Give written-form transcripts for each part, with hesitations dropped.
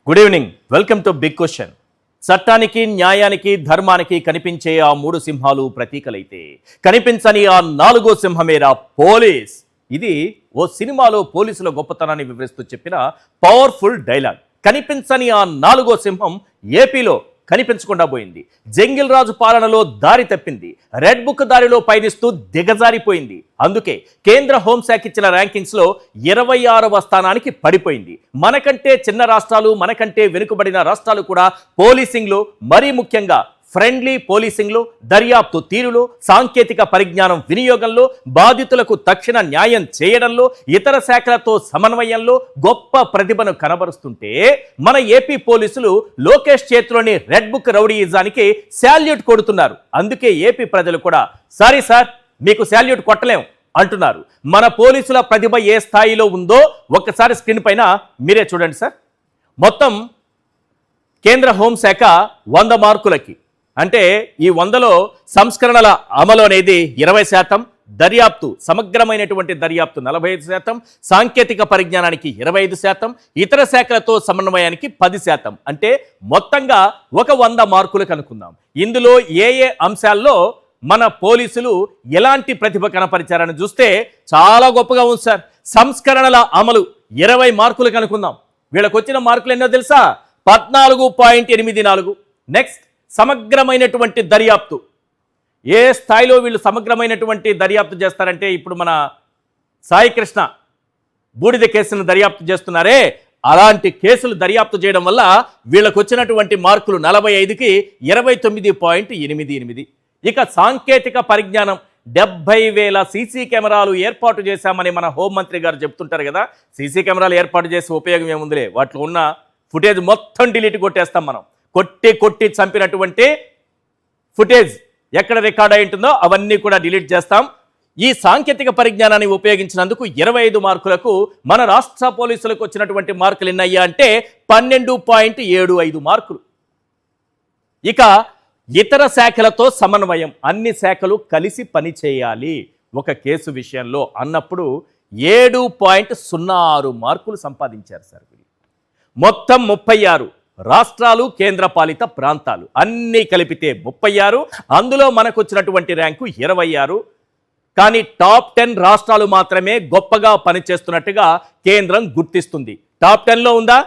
Good evening, welcome to big question. చట్టానికి, న్యాయానికి, ధర్మానికి కనిపించే ఆ మూడు సింహాలు ప్రతీకలైతే కనిపించని ఆ నాలుగో సింహమేరా పోలీస్. ఇది ఓ సినిమాలో పోలీసుల గొప్పతనాన్ని వివరిస్తూ చెప్పిన పవర్ఫుల్ డైలాగ్. కనిపించని ఆ నాలుగో సింహం ఏపీలో కనిపించకుండా పోయింది. జంగిల్ రాజు పాలనలో దారి తప్పింది. రెడ్ బుక్ దారిలో పయనిస్తూ దిగజారిపోయింది. అందుకే కేంద్ర హోంశాఖ ఇచ్చిన ర్యాంకింగ్స్ లో 26వ స్థానానికి పడిపోయింది. మనకంటే చిన్న రాష్ట్రాలు, మనకంటే వెనుకబడిన రాష్ట్రాలు కూడా పోలీసింగ్ లో, మరీ ముఖ్యంగా ఫ్రెండ్లీ పోలీసింగ్లో, దర్యాప్తు తీరులో, సాంకేతిక పరిజ్ఞానం వినియోగంలో, బాధితులకు తక్షణ న్యాయం చేయడంలో, ఇతర శాఖలతో సమన్వయంలో గొప్ప ప్రతిభను కనబరుస్తుంటే మన ఏపీ పోలీసులు లోకేష్ చేతిలోని రెడ్ బుక్ రౌడీయిజానికి శాల్యూట్ కొడుతున్నారు. అందుకే ఏపీ ప్రజలు కూడా సారీ సార్, మీకు శాల్యూట్ కొట్టలేం అంటున్నారు. మన పోలీసుల ప్రతిభ ఏ స్థాయిలో ఉందో ఒక్కసారి స్క్రీన్ పైన మీరే చూడండి సార్. మొత్తం కేంద్ర హోంశాఖ 100 మార్కులకి, అంటే ఈ 100లో సంస్కరణల అమలు అనేది 20%, దర్యాప్తు, సమగ్రమైనటువంటి దర్యాప్తు 45%, సాంకేతిక పరిజ్ఞానానికి 25%, ఇతర శాఖలతో సమన్వయానికి 10%, అంటే మొత్తంగా ఒక 100 మార్కులు కనుక్కుందాం. ఇందులో ఏ ఏ అంశాల్లో మన పోలీసులు ఎలాంటి ప్రతిభ కనపరిచారని చూస్తే చాలా గొప్పగా ఉంది సార్. సంస్కరణల అమలు 20 మార్కులు కనుక్కుందాం. వీళ్ళకి వచ్చిన మార్కులు ఎన్నో తెలుసా? 14.84. నెక్స్ట్ సమగ్రమైనటువంటి దర్యాప్తు. ఏ స్థాయిలో వీళ్ళు సమగ్రమైనటువంటి దర్యాప్తు చేస్తారంటే, ఇప్పుడు మన సాయి కృష్ణ బూడిద కేసును దర్యాప్తు చేస్తున్నారే, అలాంటి కేసులు దర్యాప్తు చేయడం వల్ల వీళ్ళకు వచ్చినటువంటి మార్కులు 45కి 29.88. ఇక సాంకేతిక పరిజ్ఞానం 70,000 సీసీ కెమెరాలు ఏర్పాటు చేశామని మన హోంమంత్రి గారు చెప్తుంటారు కదా. సీసీ కెమెరాలు ఏర్పాటు చేసే ఉపయోగం ఏముందిలే, వాటిలో ఉన్న ఫుటేజ్ మొత్తం డిలీట్ కొట్టేస్తాం మనం. కొట్టి చంపినటువంటి ఫుటేజ్ ఎక్కడ రికార్డ్ అయి ఉంటుందో అవన్నీ కూడా డిలీట్ చేస్తాం. ఈ సాంకేతిక పరిజ్ఞానాన్ని ఉపయోగించినందుకు 25 మార్కులకు మన రాష్ట్ర పోలీసులకు వచ్చినటువంటి మార్కులు ఎన్నయ్యా అంటే 12.75 మార్కులు. ఇక ఇతర శాఖలతో సమన్వయం, అన్ని శాఖలు కలిసి పనిచేయాలి ఒక కేసు విషయంలో అన్నప్పుడు 7.06 మార్కులు సంపాదించారు సార్. మొత్తం 36 రాష్ట్రాలు, కేంద్రపాలిత ప్రాంతాలు అన్నీ కలిపితే 36. అందులో మనకు వచ్చినటువంటి ర్యాంకు 26. కానీ టాప్ 10 రాష్ట్రాలు మాత్రమే గొప్పగా పనిచేస్తున్నట్టుగా కేంద్రం గుర్తిస్తుంది. టాప్ 10లో ఉందా?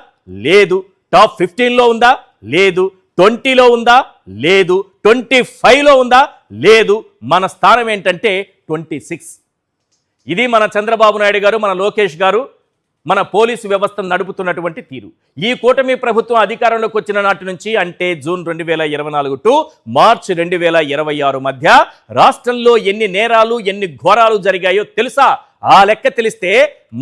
లేదు. టాప్ 15లో ఉందా? లేదు. 20లో ఉందా? లేదు. 25లో ఉందా? లేదు. మన స్థానం ఏంటంటే 26. ఇది మన చంద్రబాబు నాయుడు గారు, మన లోకేష్ గారు మన పోలీసు వ్యవస్థను నడుపుతున్నటువంటి తీరు. ఈ కూటమి ప్రభుత్వం అధికారంలోకి వచ్చిన నాటి నుంచి, అంటే జూన్ 2024 టు మార్చి 2026 మధ్య రాష్ట్రంలో ఎన్ని నేరాలు, ఎన్ని ఘోరాలు జరిగాయో తెలుసా? ఆ లెక్క తెలిస్తే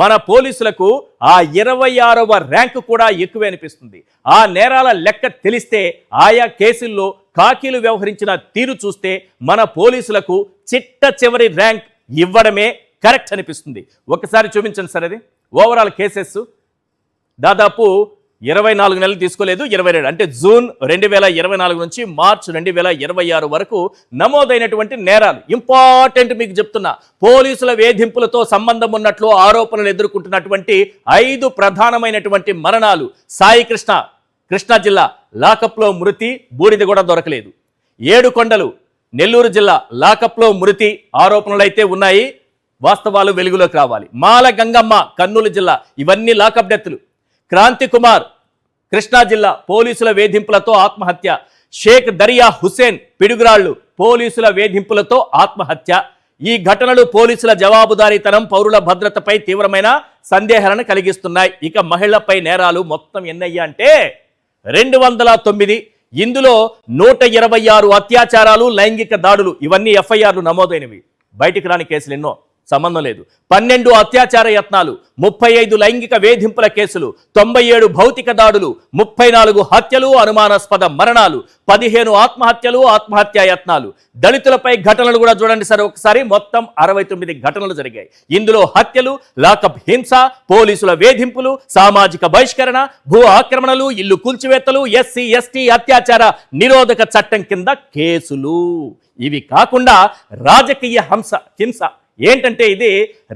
మన పోలీసులకు ఆ 26వ ర్యాంకు కూడా ఎక్కువే అనిపిస్తుంది. ఆ నేరాల లెక్క తెలిస్తే, ఆయా కేసుల్లో కాకీలు వ్యవహరించిన తీరు చూస్తే మన పోలీసులకు చిట్ట చివరి ర్యాంక్ ఇవ్వడమే కరెక్ట్ అనిపిస్తుంది. ఒకసారి చూపించండి సార్. అది ఓవరాల్ కేసెస్ దాదాపు 24 నెలలు తీసుకోలేదు, 27, అంటే జూన్ 2024 నుంచి మార్చ్ 2026 వరకు నమోదైనటువంటి నేరాలు. ఇంపార్టెంట్ మీకు చెప్తున్నా, పోలీసుల వేధింపులతో సంబంధం ఉన్నట్లు ఆరోపణలు ఎదుర్కొంటున్నటువంటి 5 ప్రధానమైనటువంటి మరణాలు. సాయి కృష్ణ, కృష్ణా జిల్లా, లాకప్లో మృతి, బూడిద కూడా దొరకలేదు. ఏడుకొండలు, నెల్లూరు జిల్లా, లాకప్లో మృతి, ఆరోపణలు అయితే ఉన్నాయి, వాస్తవాలు వెలుగులోకి రావాలి. మాల గంగమ్మ, కర్నూలు జిల్లా, ఇవన్నీ లాకప్ డెత్తులు. క్రాంతి కుమార్, కృష్ణా జిల్లా, పోలీసుల వేధింపులతో ఆత్మహత్య. షేక్ దరియా హుసేన్, పిడుగురాళ్లు, పోలీసుల వేధింపులతో ఆత్మహత్య. ఈ ఘటనలు పోలీసుల జవాబుదారీతనం, పౌరుల భద్రతపై తీవ్రమైన సందేహాలను కలిగిస్తున్నాయి. ఇక మహిళలపై నేరాలు మొత్తం ఎన్నయ్యా అంటే 209. ఇందులో 126 అత్యాచారాలు, లైంగిక దాడులు, ఇవన్నీ ఎఫ్ఐఆర్లు నమోదైనవి. బయటికి రాని కేసులు ఎన్నో, సంబంధం లేదు. 12 అత్యాచార యత్నాలు, 35 లైంగిక వేధింపుల కేసులు, 97 భౌతిక దాడులు, 34 హత్యలు, అనుమానాస్పద మరణాలు, 15 ఆత్మహత్యలు, ఆత్మహత్యా యత్నాలు. దళితులపై ఘటనలు కూడా చూడండి సార్ ఒకసారి. మొత్తం 69 ఘటనలు జరిగాయి. ఇందులో హత్యలు, లాకప్ హింస, పోలీసుల వేధింపులు, సామాజిక బహిష్కరణ, భూ ఆక్రమణలు, ఇల్లు కూల్చివేత్తలు, ఎస్సీ ఎస్టీ అత్యాచార నిరోధక చట్టం కింద కేసులు. ఇవి కాకుండా రాజకీయ హింస, ఏంటంటే ఇది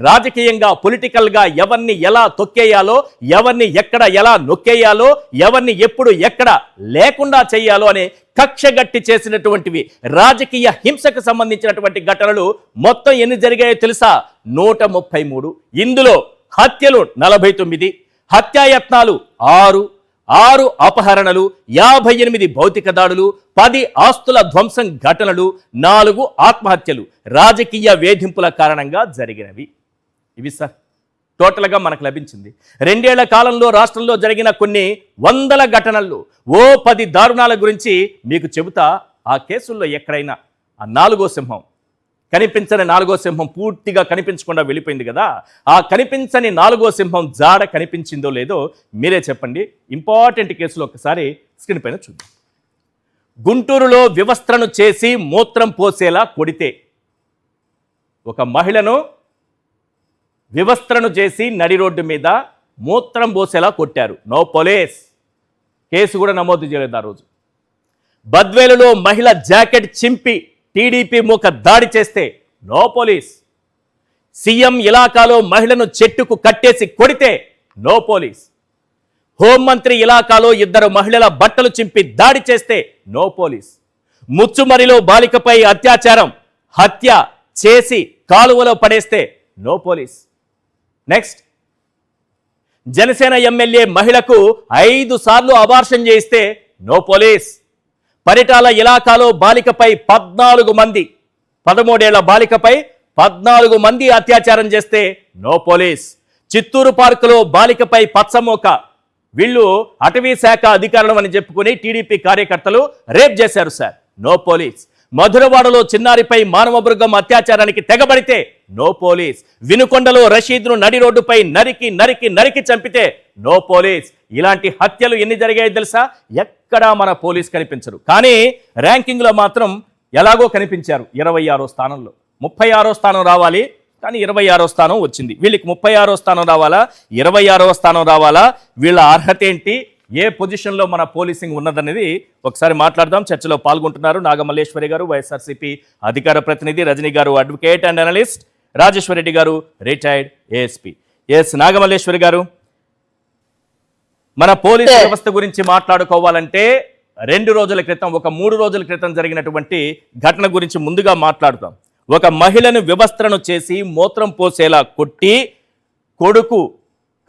రాజకీయంగా పొలిటికల్గా ఎవరిని ఎలా తొక్కేయాలో, ఎవరిని ఎక్కడ ఎలా నొక్కేయాలో, ఎవరిని ఎప్పుడు ఎక్కడ లేకుండా చేయాలో అనే కక్షగట్టి చేసినటువంటివి రాజకీయ హింసకు సంబంధించినటువంటి ఘటనలు మొత్తం ఎన్ని జరిగాయో తెలుసా? 133. ఇందులో హత్యలు 49, హత్యాయత్నాలు 6 అపహరణలు, 58 భౌతిక దాడులు, 10 ఆస్తుల ధ్వంసం ఘటనలు, 4 ఆత్మహత్యలు రాజకీయ వేధింపుల కారణంగా జరిగినవి. ఇవి సార్ టోటల్గా మనకు లభించింది. 2 ఏళ్ల కాలంలో రాష్ట్రంలో జరిగిన కొన్ని వందల ఘటనలు, 10 దారుణాల గురించి మీకు చెబుతా. ఆ కేసుల్లో ఎక్కడైనా ఆ 4వ సింహం, కనిపించని 4వ సింహం పూర్తిగా కనిపించకుండా వెళ్ళిపోయింది కదా, ఆ కనిపించని 4వ సింహం జాడ కనిపించిందో లేదో మీరే చెప్పండి. ఇంపార్టెంట్ కేసులో ఒకసారి స్క్రీన్ పైన చూద్దాం. గుంటూరులో వివస్త్రను చేసి మూత్రం పోసేలా కొడితే, ఒక మహిళను వివస్త్రను చేసి నడి రోడ్డు మీద మూత్రం పోసేలా కొట్టారు. నో పోలీస్, కేసు కూడా నమోదు చేయలేదు ఆ రోజు. బద్వేలులో మహిళ జాకెట్ చింపి టీడీపీ మూక దాడి చేస్తే నో పోలీస్. సీఎం ఇలాకాలో మహిళను చెట్టుకు కట్టేసి కొడితే నో పోలీస్. హోంమంత్రి ఇలాకాలో 2 మహిళల బట్టలు చింపి దాడి చేస్తే నో పోలీస్. ముచ్చుమరిలో బాలికపై అత్యాచారం, హత్య చేసి కాలువలో పడేస్తే no police. Next, Janasena MLA మహిళకు 5 సార్లు అబార్షన్ చేయిస్తే నో పోలీస్. పరిటాల ఇలాకాలో బాలికపై 14 మంది, 13 ఏళ్ల బాలికపై 14 మంది అత్యాచారం చేస్తే నో పోలీస్. చిత్తూరు పార్కులో బాలికపై పచ్చమోక, వీళ్ళు అటవీ శాఖ అధికారులు అని చెప్పుకుని టీడీపీ కార్యకర్తలు రేప్ చేశారు సార్, నో పోలీస్. మధురవాడలో చిన్నారిపై మానవ మృగం అత్యాచారానికి తెగబడితే నో పోలీస్. వినుకొండలో రషీద్ను నడి రోడ్డుపై నరికి నరికి నరికి చంపితే నో పోలీస్. ఇలాంటి హత్యలు ఎన్ని జరిగాయో తెలుసా? ఎక్కడా మన పోలీస్ కనిపించరు. కానీ ర్యాంకింగ్లో మాత్రం ఎలాగో కనిపించారు. 26వ స్థానంలో. 36వ స్థానం రావాలి, కానీ 26వ స్థానం వచ్చింది. వీళ్ళకి 36వ స్థానం రావాలా, 26వ స్థానం రావాలా? వీళ్ళ అర్హత ఏంటి, ఏ పొజిషన్లో మన పోలీసింగ్ ఉన్నదనేది ఒకసారి మాట్లాడదాం. చర్చలో పాల్గొంటున్నారు నాగమల్లేశ్వరి గారు, వైఎస్ఆర్సీపీ అధికార ప్రతినిధి, రజనీ గారు advocate and analyst, Rajeshwara Reddy గారు రిటైర్డ్ ఏఎస్పీ. నాగమల్లేశ్వరి గారు, మన పోలీస్ వ్యవస్థ గురించి మాట్లాడుకోవాలంటే 2 రోజుల క్రితం, ఒక 3 రోజుల క్రితం జరిగినటువంటి ఘటన గురించి ముందుగా మాట్లాడుతాం. ఒక మహిళను వివస్త్రను చేసి మూత్రం పోసేలా కొట్టి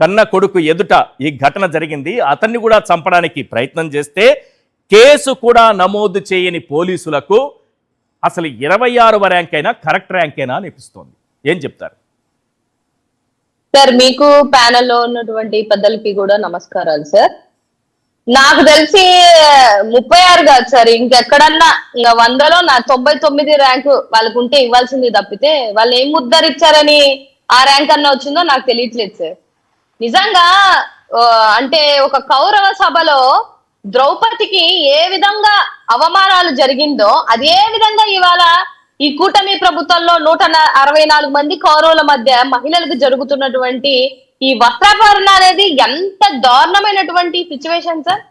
కన్న కొడుకు ఎదుట ఈ ఘటన జరిగింది. అతన్ని కూడా చంపడానికి ప్రయత్నం చేస్తే కేసు కూడా నమోదు చేయని పోలీసులకు అసలు 26వ ర్యాంక్ అయినా కరెక్ట్ ర్యాంక్ అయినా అనిపిస్తోంది. ఏం చెప్తారు సార్? మీకు ప్యానెల్లో ఉన్నటువంటి పెద్దలకి కూడా నమస్కారాలు సార్. నాకు తెలిసి 36 కాదు సార్, ఇంకెక్కడన్నా 100లో నా 99 ర్యాంకు వాళ్ళకు ఉంటే ఇవ్వాల్సింది తప్పితే వాళ్ళు ఏం ఉద్ధరించారని ఆ ర్యాంక్ అన్న వచ్చిందో నాకు తెలియట్లేదు సార్. నిజంగా అంటే ఒక కౌరవ సభలో ద్రౌపదికి ఏ విధంగా అవమానాలు జరిగిందో అదే విధంగా ఇవాళ ఈ కూటమి ప్రభుత్వంలో 164 మంది కౌరవుల మధ్య మహిళలకు జరుగుతున్నటువంటి ఈ వస్త్రాపరణ అనేది ఎంత దారుణమైనటువంటి సిచ్యువేషన్ సార్.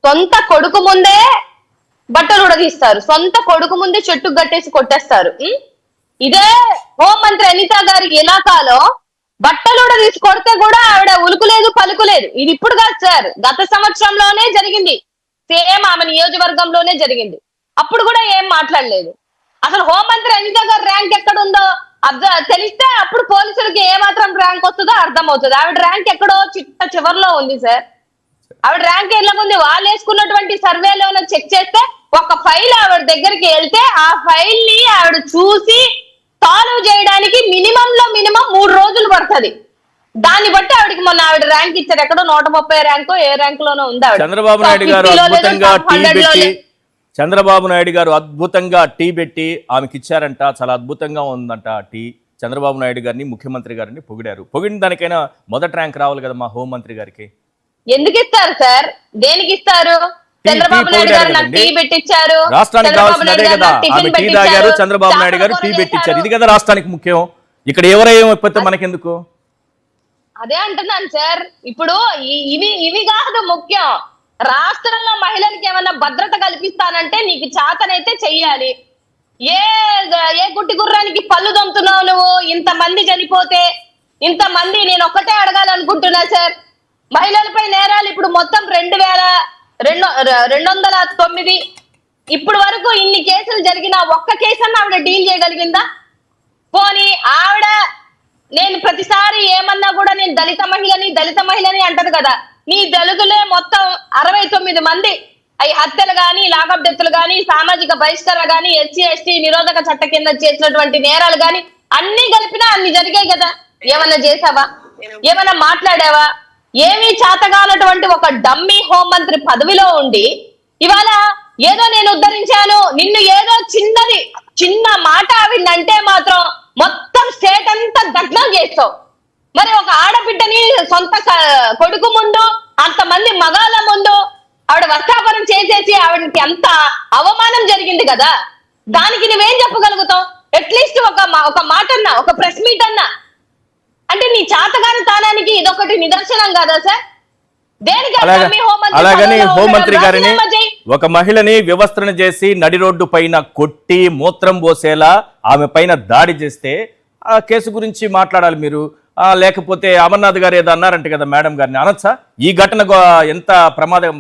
సొంత కొడుకు ముందే బట్టలు ఉడదీస్తారు, సొంత కొడుకు ముందే చెట్టు గట్టేసి కొట్టేస్తారు. ఇదే హోంమంత్రి అనిత గారి ఇలాకాలో బట్టలు ఉడదీసి కొడితే కూడా ఆవిడ ఉలుకులేదు పలుకులేదు. ఇది ఇప్పుడు కాదు సార్, గత సంవత్సరంలోనే జరిగింది. సేమ్ ఆమె నియోజకవర్గంలోనే జరిగింది. అప్పుడు కూడా ఏం మాట్లాడలేదు. అసలు హోంమంత్రి అనిత గారి ర్యాంక్ ఎక్కడ ఉందో తెలిస్తే అప్పుడు పోలీసులకి ఏ మాత్రం ర్యాంక్ వస్తుందో అర్థం అవుతుంది. ఆవిడ ర్యాంక్ ఎక్కడో చివరిలో ఉంది సార్. ఆవిడ ర్యాంక్ ఎలా ఉంది? వాళ్ళు వేసుకున్నటువంటి సర్వేలో చెక్ చేస్తే ఒక ఫైల్ ఆవిడ దగ్గరికి వెళ్తే ఆ ఫైల్ ని ఆవిడ చూసి సాల్వ్ చేయడానికి మినిమం 3 రోజులు పడుతుంది. దాన్ని బట్టి ఆవిడకి మొన్న ఆవిడ ర్యాంక్ ఇచ్చారు. ఎక్కడో 130 ర్యాంకో ఏ ర్యాంక్ లోనో ఉంది ఆవిడ. చంద్రబాబు నాయుడు గారు అద్భుతంగా టీ పెట్టి ఆమెకి ఇచ్చారంట. చాలా అద్భుతంగా ఉందంట ఆ టీ. చంద్రబాబు నాయుడు గారిని, ముఖ్యమంత్రి గారిని పొగిడారు. పొగిడిన దానికైనా మొదటి ర్యాంక్ రావాలి కదా మా హోంమంత్రి గారికి. ఎందుకు ఇస్తారు సార్? దేనికి ఇస్తారు? చంద్రబాబు నాయుడు గారు నాకు టీ పెట్టించారు, రాష్ట్రానికి కావాల్సింది అదే కదా. ఆమె టీ తాగారు, చంద్రబాబు నాయుడు గారు టీ పెట్టించారు. ఇది కదా రాష్ట్రానికి ముఖ్యం. ఇక్కడ ఎవరైపోతే మనకెందుకు? అదే అంటున్నాను సార్. ఇప్పుడు ఇవి కాదు ముఖ్యం. రాష్ట్రంలో మహిళలకు ఏమైనా భద్రత కల్పిస్తానంటే నీకు చేతనైతే చెయ్యాలి. ఏ ఏ గుట్టి గుర్రానికి పళ్ళు దొంతున్నావు నువ్వు? ఇంతమంది చనిపోతే ఇంతమంది నేను ఒక్కటే అడగాలనుకుంటున్నా సార్. మహిళలపై నేరాలు ఇప్పుడు మొత్తం 2209 ఇప్పుడు వరకు ఇన్ని కేసులు జరిగిన ఒక్క కేసు అన్న ఆవిడ డీల్ చేయగలిగిందా? పోనీ ఆవిడ నేను ప్రతిసారి ఏమన్నా కూడా నేను దళిత మహిళని అంటది కదా. నీ దళితులే మొత్తం 69 మంది అవి హత్యలు గాని, లాకప్ డెత్తులు గాని, సామాజిక బహిష్కరణ గాని, ఎస్సీ ఎస్టీ నిరోధక చట్ట కింద చేసినటువంటి నేరాలు గాని అన్ని కలిపినా అన్ని జరిగాయి కదా. ఏమన్నా చేసావా? ఏమన్నా మాట్లాడావా? ఏమీ చేతగానటువంటి ఒక డమ్మీ హోంమంత్రి పదవిలో ఉండి ఇవాళ ఏదో నేను ఉద్ధరించాను, నిన్ను ఏదో చిన్న మాట ఆవిడంటే మాత్రం మొత్తం స్టేట్ అంతా దగ్నం చేస్తావు. మరి ఒక ఆడబిడ్డని సొంత కొడుకు ముందు, అంతమంది మగాళ్ళ ముందు ఆవిడ వస్త్రాపరం చేసేసి ఆవిడకి ఎంత అవమానం జరిగింది కదా. దానికి నువ్వేం చెప్పగలుగుతావు? అట్లీస్ట్ ఒక మాట అన్నా, ఒక ప్రెస్ మీట్ అన్నా. అంటే నీ చాతగాని తానానికి ఇదొకటి నిదర్శనం కాదా సార్? అలాగని హోంమంత్రి గారిని ఒక మహిళని వివస్త్రణ చేసి నడి రోడ్డు పైన కొట్టి మూత్రం పోసేలా ఆమె పైన దాడి చేస్తే ఆ కేసు గురించి మాట్లాడాలి మీరు. లేకపోతే అమర్నాథ్ గారు ఏదో అన్నారంట కదా, మేడం గారిని అనొచ్చా? ఈ ఘటన ఎంత ప్రమాదం.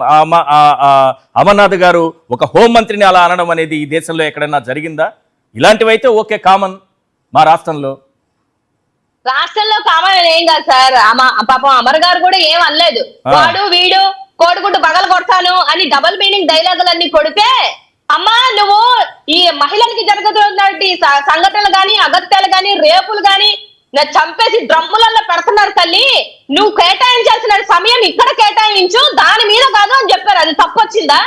అమర్నాథ్ గారు ఒక హోంమంత్రిని అలా అనడం అనేది ఈ దేశంలో ఎక్కడైనా జరిగిందా? ఇలాంటివైతే ఓకే, కామన్. మా రాష్ట్రంలో కామన్ ఏం కాదు సార్. పాపం అమర్ గారు కూడా ఏం అనలేదు. వాడు వీడు కోడిగుడ్డు పగల కొడతాను అని డబల్ మీనింగ్ డైలాగులన్నీ కొడితే, అమ్మా నువ్వు ఈ మహిళలకి జరుగుతున్నటువంటి సంఘటనలు గాని, అగత్యాలు గాని, రేపులు గాని చంపేసి డ్రమ్ములలో పెడుతున్నారు తల్లి. నువ్వు కేటాయించాల్సిన సమయం ఇక్కడ కేటాయించు, దాని మీద కాదు అని చెప్పారు. అది తప్పొచ్చిందా?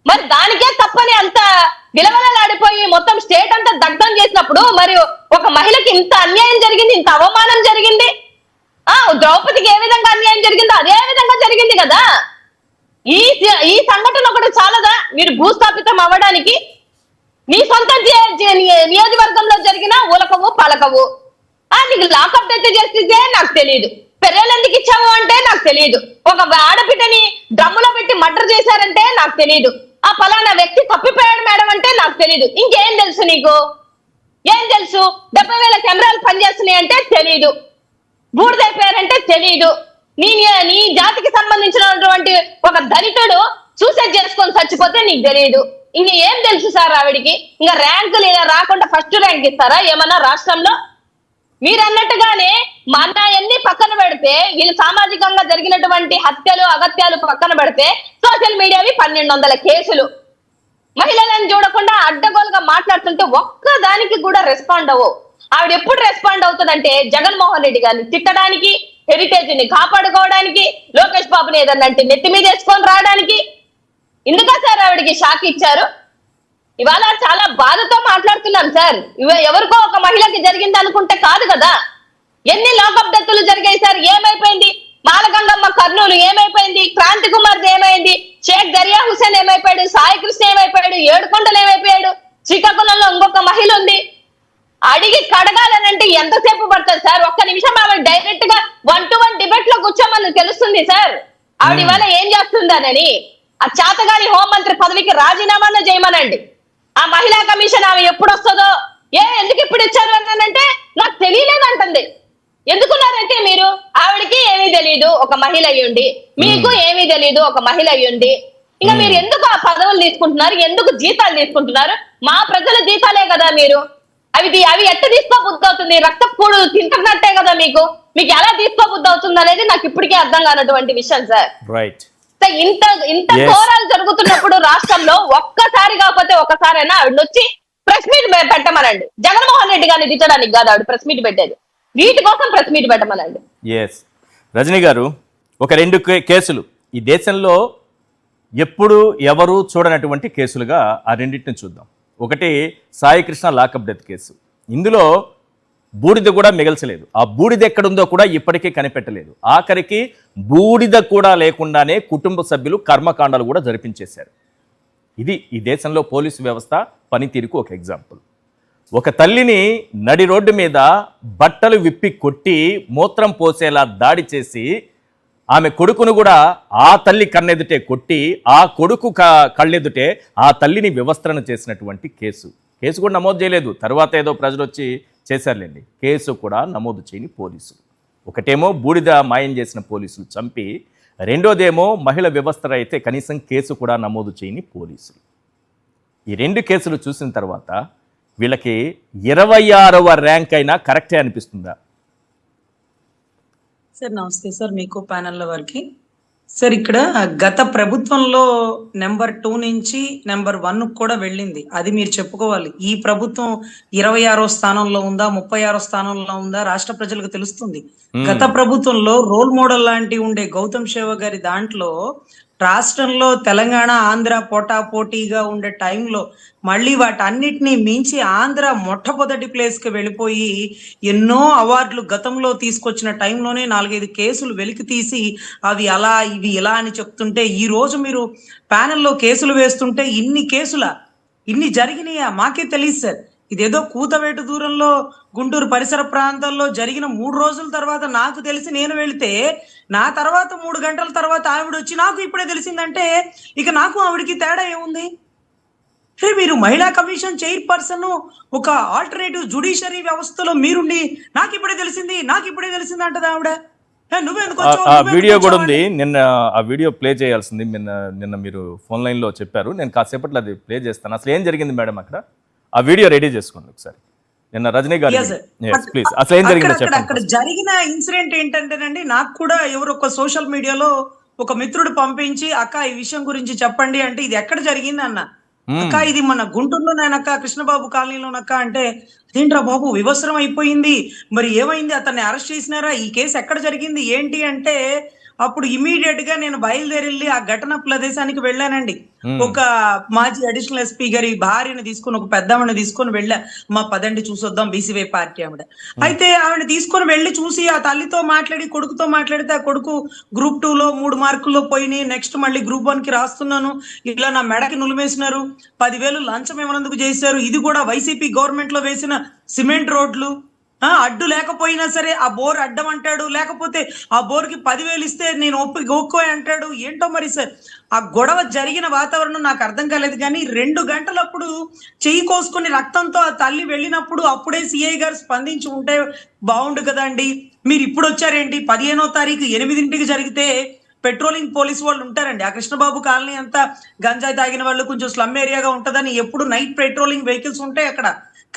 మరి దానికే తప్పని అంత విలవలలాడిపోయి మొత్తం స్టేట్ అంతా దగ్ధం చేసినప్పుడు మరి ఒక మహిళకి ఇంత అన్యాయం జరిగింది, ఇంత అవమానం జరిగింది. ద్రౌపదికి ఏ విధంగా అన్యాయం జరిగిందో అదే విధంగా జరిగింది కదా. ఈ సంఘటన ఒకటి చాలదా మీరు భూస్థాపితం అవ్వడానికి? నీ సొంత నియోజకవర్గంలో జరిగిన ఉలకవు పలకవు. నీకు లాకప్ డెత్ చేస్తే నాకు తెలియదు, పెర్రెలు ఎందుకు ఇచ్చావు అంటే నాకు తెలియదు, ఒక ఆడబిడ్డని డ్రమ్ములో పెట్టి మర్డర్ చేశారంటే నాకు తెలియదు, ఆ ఫలానా వ్యక్తి తప్పిపోయాడు మేడం అంటే నాకు తెలియదు. ఇంకేం తెలుసు నీకు? ఏం తెలుసు? 70,000 కెమెరాలు పనిచేస్తున్నాయి అంటే తెలియదు, బూడిదైపోయారంటే తెలియదు. నీ జాతికి సంబంధించినటువంటి ఒక దళితుడు సూసైడ్ చేసుకొని చచ్చిపోతే నీకు తెలియదు. ఇంక ఏం తెలుసు సార్ ఆవిడికి? ఇంకా ర్యాంకులు ఇలా రాకుండా ఫస్ట్ ర్యాంక్ ఇస్తారా ఏమన్నా రాష్ట్రంలో? మీరు అన్నట్టుగానే మన అన్ని పక్కన పెడితే, వీళ్ళు సామాజికంగా జరిగినటువంటి హత్యలు అగత్యాలు పక్కన పెడితే సోషల్ మీడియావి 1200 కేసులు. మహిళలను చూడకుండా అడ్డగోలుగా మాట్లాడుతుంటే ఒక్కదానికి కూడా రెస్పాండ్ అవ్వవు. ఆవిడ ఎప్పుడు రెస్పాండ్ అవుతుందంటే జగన్మోహన్ రెడ్డి గారిని తిట్టడానికి, హెరిటేజ్ ని కాపాడుకోవడానికి, లోకేష్ బాబుని ఏదన్నా అంటే నెత్తి మీద వేసుకొని రావడానికి. ఇందుకా సార్ ఆవిడకి షాక్ ఇచ్చారు? ఇవాళ చాలా బాధతో మాట్లాడుతున్నాం సార్. ఎవరికో ఒక మహిళకి జరిగింది అనుకుంటే కాదు కదా. ఎన్ని లాకప్ డెత్తులు జరిగాయి సార్? ఏమైపోయింది? మాలగంగమ్మ కర్నూలు ఏమైపోయింది? క్రాంతి కుమార్ ఏమైంది? షేక్ దరియా హుసేన్ ఏమైపోయాడు? సాయి కృష్ణ ఏమైపోయాడు? ఏడుకొండలు ఏమైపోయాడు? శ్రీకాకుళంలో ఇంకొక మహిళ ఉంది. అడిగి కడగాలనంటే ఎంతసేపు పడుతుంది సార్? ఒక్క నిమిషం ఆవిడ డైరెక్ట్ గా 1-to-1 డిబేట్ లో కూర్చోమని తెలుస్తుంది సార్ ఆవిడ ఇవాళ ఏం చేస్తుందనని. ఆ చేతగాని హోంమంత్రి పదవికి రాజీనామాను చేయమనండి. ఆ మహిళా కమిషన్ ఆమె ఎప్పుడు వస్తుందో, ఎందుకు ఇప్పుడు ఇచ్చారు అంటే నాకు తెలియలేదంటుంది. ఎందుకున్నారంటే మీరు ఆవిడకి ఏమీ తెలియదు ఒక మహిళ అయ్యుండి, మీకు ఏమీ తెలియదు ఒక మహిళ అయ్యుండి. ఇంకా మీరు ఎందుకు ఆ పదవులు తీసుకుంటున్నారు? ఎందుకు జీతాలు తీసుకుంటున్నారు? మా ప్రజల జీతాలే కదా మీరు. అవి ఎట్ట తీసుకోబుద్ధి అవుతుంది? రక్త కూడు తింటున్నట్టే కదా మీకు ఎలా తీసుకోబుద్ధి అవుతుంది అనేది నాకు ఇప్పటికే అర్థం కానటువంటి విషయం సార్. రైట్. ఇంత ఘోరాలు జరుగుతున్నప్పుడు రాష్ట్రంలో ఒక్కసారి కాకపోతే ఒకసారైనా ఆవిడ వచ్చి ప్రెస్ మీట్ పెట్టమనండి. జగన్మోహన్ రెడ్డి గారిని తిట్టడానికి కాదు ఆవిడ ప్రెస్ మీట్ పెట్టేది, వీటి కోసం ప్రెస్ మీట్ పెట్టమనండి. రజనీ గారు, ఒక 2 కేసులు ఈ దేశంలో ఎప్పుడు ఎవరు చూడనటువంటి కేసులుగా ఆ రెండింటిని చూద్దాం. ఒకటి Sai Krishna lockup death case. ఇందులో బూడిద కూడా మిగల్చలేదు. ఆ బూడిద ఎక్కడుందో కూడా ఇప్పటికీ కనిపెట్టలేదు. ఆఖరికి బూడిద కూడా లేకుండానే కుటుంబ సభ్యులు కర్మకాండాలు కూడా జరిపించేశారు. ఇది ఈ దేశంలో పోలీసు వ్యవస్థ పనితీరుకు ఒక ఎగ్జాంపుల్. ఒక తల్లిని నడి రోడ్డు మీద బట్టలు విప్పి కొట్టి మూత్రం పోసేలా దాడి చేసి ఆమె కొడుకును కూడా ఆ తల్లి కన్నెదుటే కొట్టి ఆ కొడుకు కళ్ళెదుటే ఆ తల్లిని వివస్త్రణ చేసినటువంటి కేసు. కేసు కూడా నమోదు చేయలేదు, తర్వాత ఏదో ప్రజలు వచ్చి చేశారులేండి. కేసు కూడా నమోదు చేయని పోలీసులు. ఒకటేమో బూడిద మాయం చేసిన పోలీసులు చంపి, రెండోదేమో మహిళ వ్యవస్థ అయితే కనీసం కేసు కూడా నమోదు చేయని పోలీసులు. ఈ రెండు కేసులు చూసిన తర్వాత వీళ్ళకి 26వ ర్యాంక్ అయినా కరెక్టే అనిపిస్తుందా? సార్ నమస్తే సార్, మీకు ప్యానెల్ వారికి. సార్ ఇక్కడ గత ప్రభుత్వంలో నెంబర్ 2 నుంచి నెంబర్ 1 కూడా వెళ్ళింది, అది మీరు చెప్పుకోవాలి. ఈ ప్రభుత్వం 26వ స్థానంలో ఉందా 36వ స్థానంలో ఉందా రాష్ట్ర ప్రజలకు తెలుస్తుంది. గత ప్రభుత్వంలో రోల్ మోడల్ లాంటి ఉండే గౌతమ్ శేవ గారి దాంట్లో రాష్ట్రంలో తెలంగాణ ఆంధ్ర పోటాపోటీగా ఉండే టైంలో మళ్ళీ వాటన్నిటినీ మించి ఆంధ్ర మొట్టమొదటి ప్లేస్ కి వెళ్ళిపోయి ఎన్నో అవార్డులు గతంలో తీసుకొచ్చిన టైంలోనే 4-5 కేసులు వెలికి తీసి అవి అలా ఇవి ఇలా అని చెప్తుంటే, ఈ రోజు మీరు ప్యానెల్లో కేసులు వేస్తుంటే ఇన్ని జరిగినాయా మాకే తెలియదు సార్. ఇదేదో కూతవేటు దూరంలో గుంటూరు పరిసర ప్రాంతాల్లో జరిగిన 3 రోజుల తర్వాత నాకు తెలిసి నేను వెళితే, నా తర్వాత 3 గంటల తర్వాత ఆవిడ వచ్చి నాకు ఇప్పుడే తెలిసిందంటే ఇక నాకు ఆవిడకి తేడా ఏముంది? మీరు మహిళా కమిషన్ చైర్పర్సన్, ఒక ఆల్టర్నేటివ్ జ్యుడిషియరీ వ్యవస్థలో మీరుండి నాకు ఇప్పుడే తెలిసింది అంటది ఆవిడ. వీడియో కూడా ఉంది, నిన్న ఆ వీడియో ప్లే చేయాల్సింది. నిన్న మీరు ఫోన్ లైన్ లో చెప్పారు, నేను కాసేపట్లో అది ప్లే చేస్తాను. అసలు ఏం జరిగింది మేడం అక్కడ? ఆ వీడియో రెడీ చేసుకోండి ఒకసారి. నిన్న రజనీ గారు ప్లీజ్ అసలు ఏం జరిగిందో చెప్పండి. అక్కడ జరిగిన ఇన్సిడెంట్ ఏంటంటేనండి, నాకు కూడా ఎవరు ఒక సోషల్ మీడియాలో ఒక మిత్రుడు పంపించి, అక్క ఈ విషయం గురించి చెప్పండి అంటే, ఇది ఎక్కడ జరిగింది అన్న. అక్క ఇది మన గుంటూరులోనక్క, కృష్ణబాబు కాలనీలోనక్క అంటే, అదేంట్రా బాబు వివస్త్రం అయిపోయింది, మరి ఏమైంది, అతన్ని అరెస్ట్ చేసినారా, ఈ కేసు ఎక్కడ జరిగింది ఏంటి అంటే, అప్పుడు ఇమీడియట్ గా నేను బయలుదేరి ఆ ఘటన ప్రదేశానికి వెళ్ళానండి. ఒక మాజీ అడిషనల్ ఎస్పీ గారి భార్యని తీసుకుని, ఒక పెద్దవాడిని తీసుకొని వెళ్ళా. మా పదండి చూసొద్దాం, బీసీవై పార్టీ ఆవిడ. అయితే ఆవిడ తీసుకొని వెళ్ళి చూసి ఆ తల్లితో మాట్లాడి కొడుకుతో మాట్లాడితే, ఆ కొడుకు గ్రూప్ 2లో 3 మార్కుల్లో పోయినాయి, నెక్స్ట్ మళ్ళీ గ్రూప్ 1 కి రాస్తున్నాను, ఇట్లా నా మెడకి నులిమేసినారు, 10,000 లంచం ఇవ్వనందుకు చేశారు, ఇది కూడా వైసీపీ గవర్నమెంట్ లో వేసిన సిమెంట్ రోడ్లు, అడ్డు లేకపోయినా సరే ఆ బోర్ అడ్డం అంటాడు, లేకపోతే ఆ బోర్కి 10,000 ఇస్తే నేను ఒక్కో అంటాడు. ఏంటో మరి సార్ ఆ గొడవ జరిగిన వాతావరణం నాకు అర్థం కాలేదు. కానీ 2 గంటలప్పుడు చెయ్యి కోసుకుని రక్తంతో ఆ తల్లి వెళ్ళినప్పుడు అప్పుడే సిఐ గారు స్పందించి ఉంటే బాగుండు కదండి. మీరు ఇప్పుడు వచ్చారేంటి? 15వ తారీఖు 8ంటికి జరిగితే పెట్రోలింగ్ పోలీసు వాళ్ళు ఉంటారండి. ఆ కృష్ణబాబు కాలనీ అంతా గంజాయి తాగిన వాళ్ళు, కొంచెం స్లమ్ ఏరియాగా ఉంటుందని ఎప్పుడు నైట్ పెట్రోలింగ్ వెహికల్స్ ఉంటాయి అక్కడ.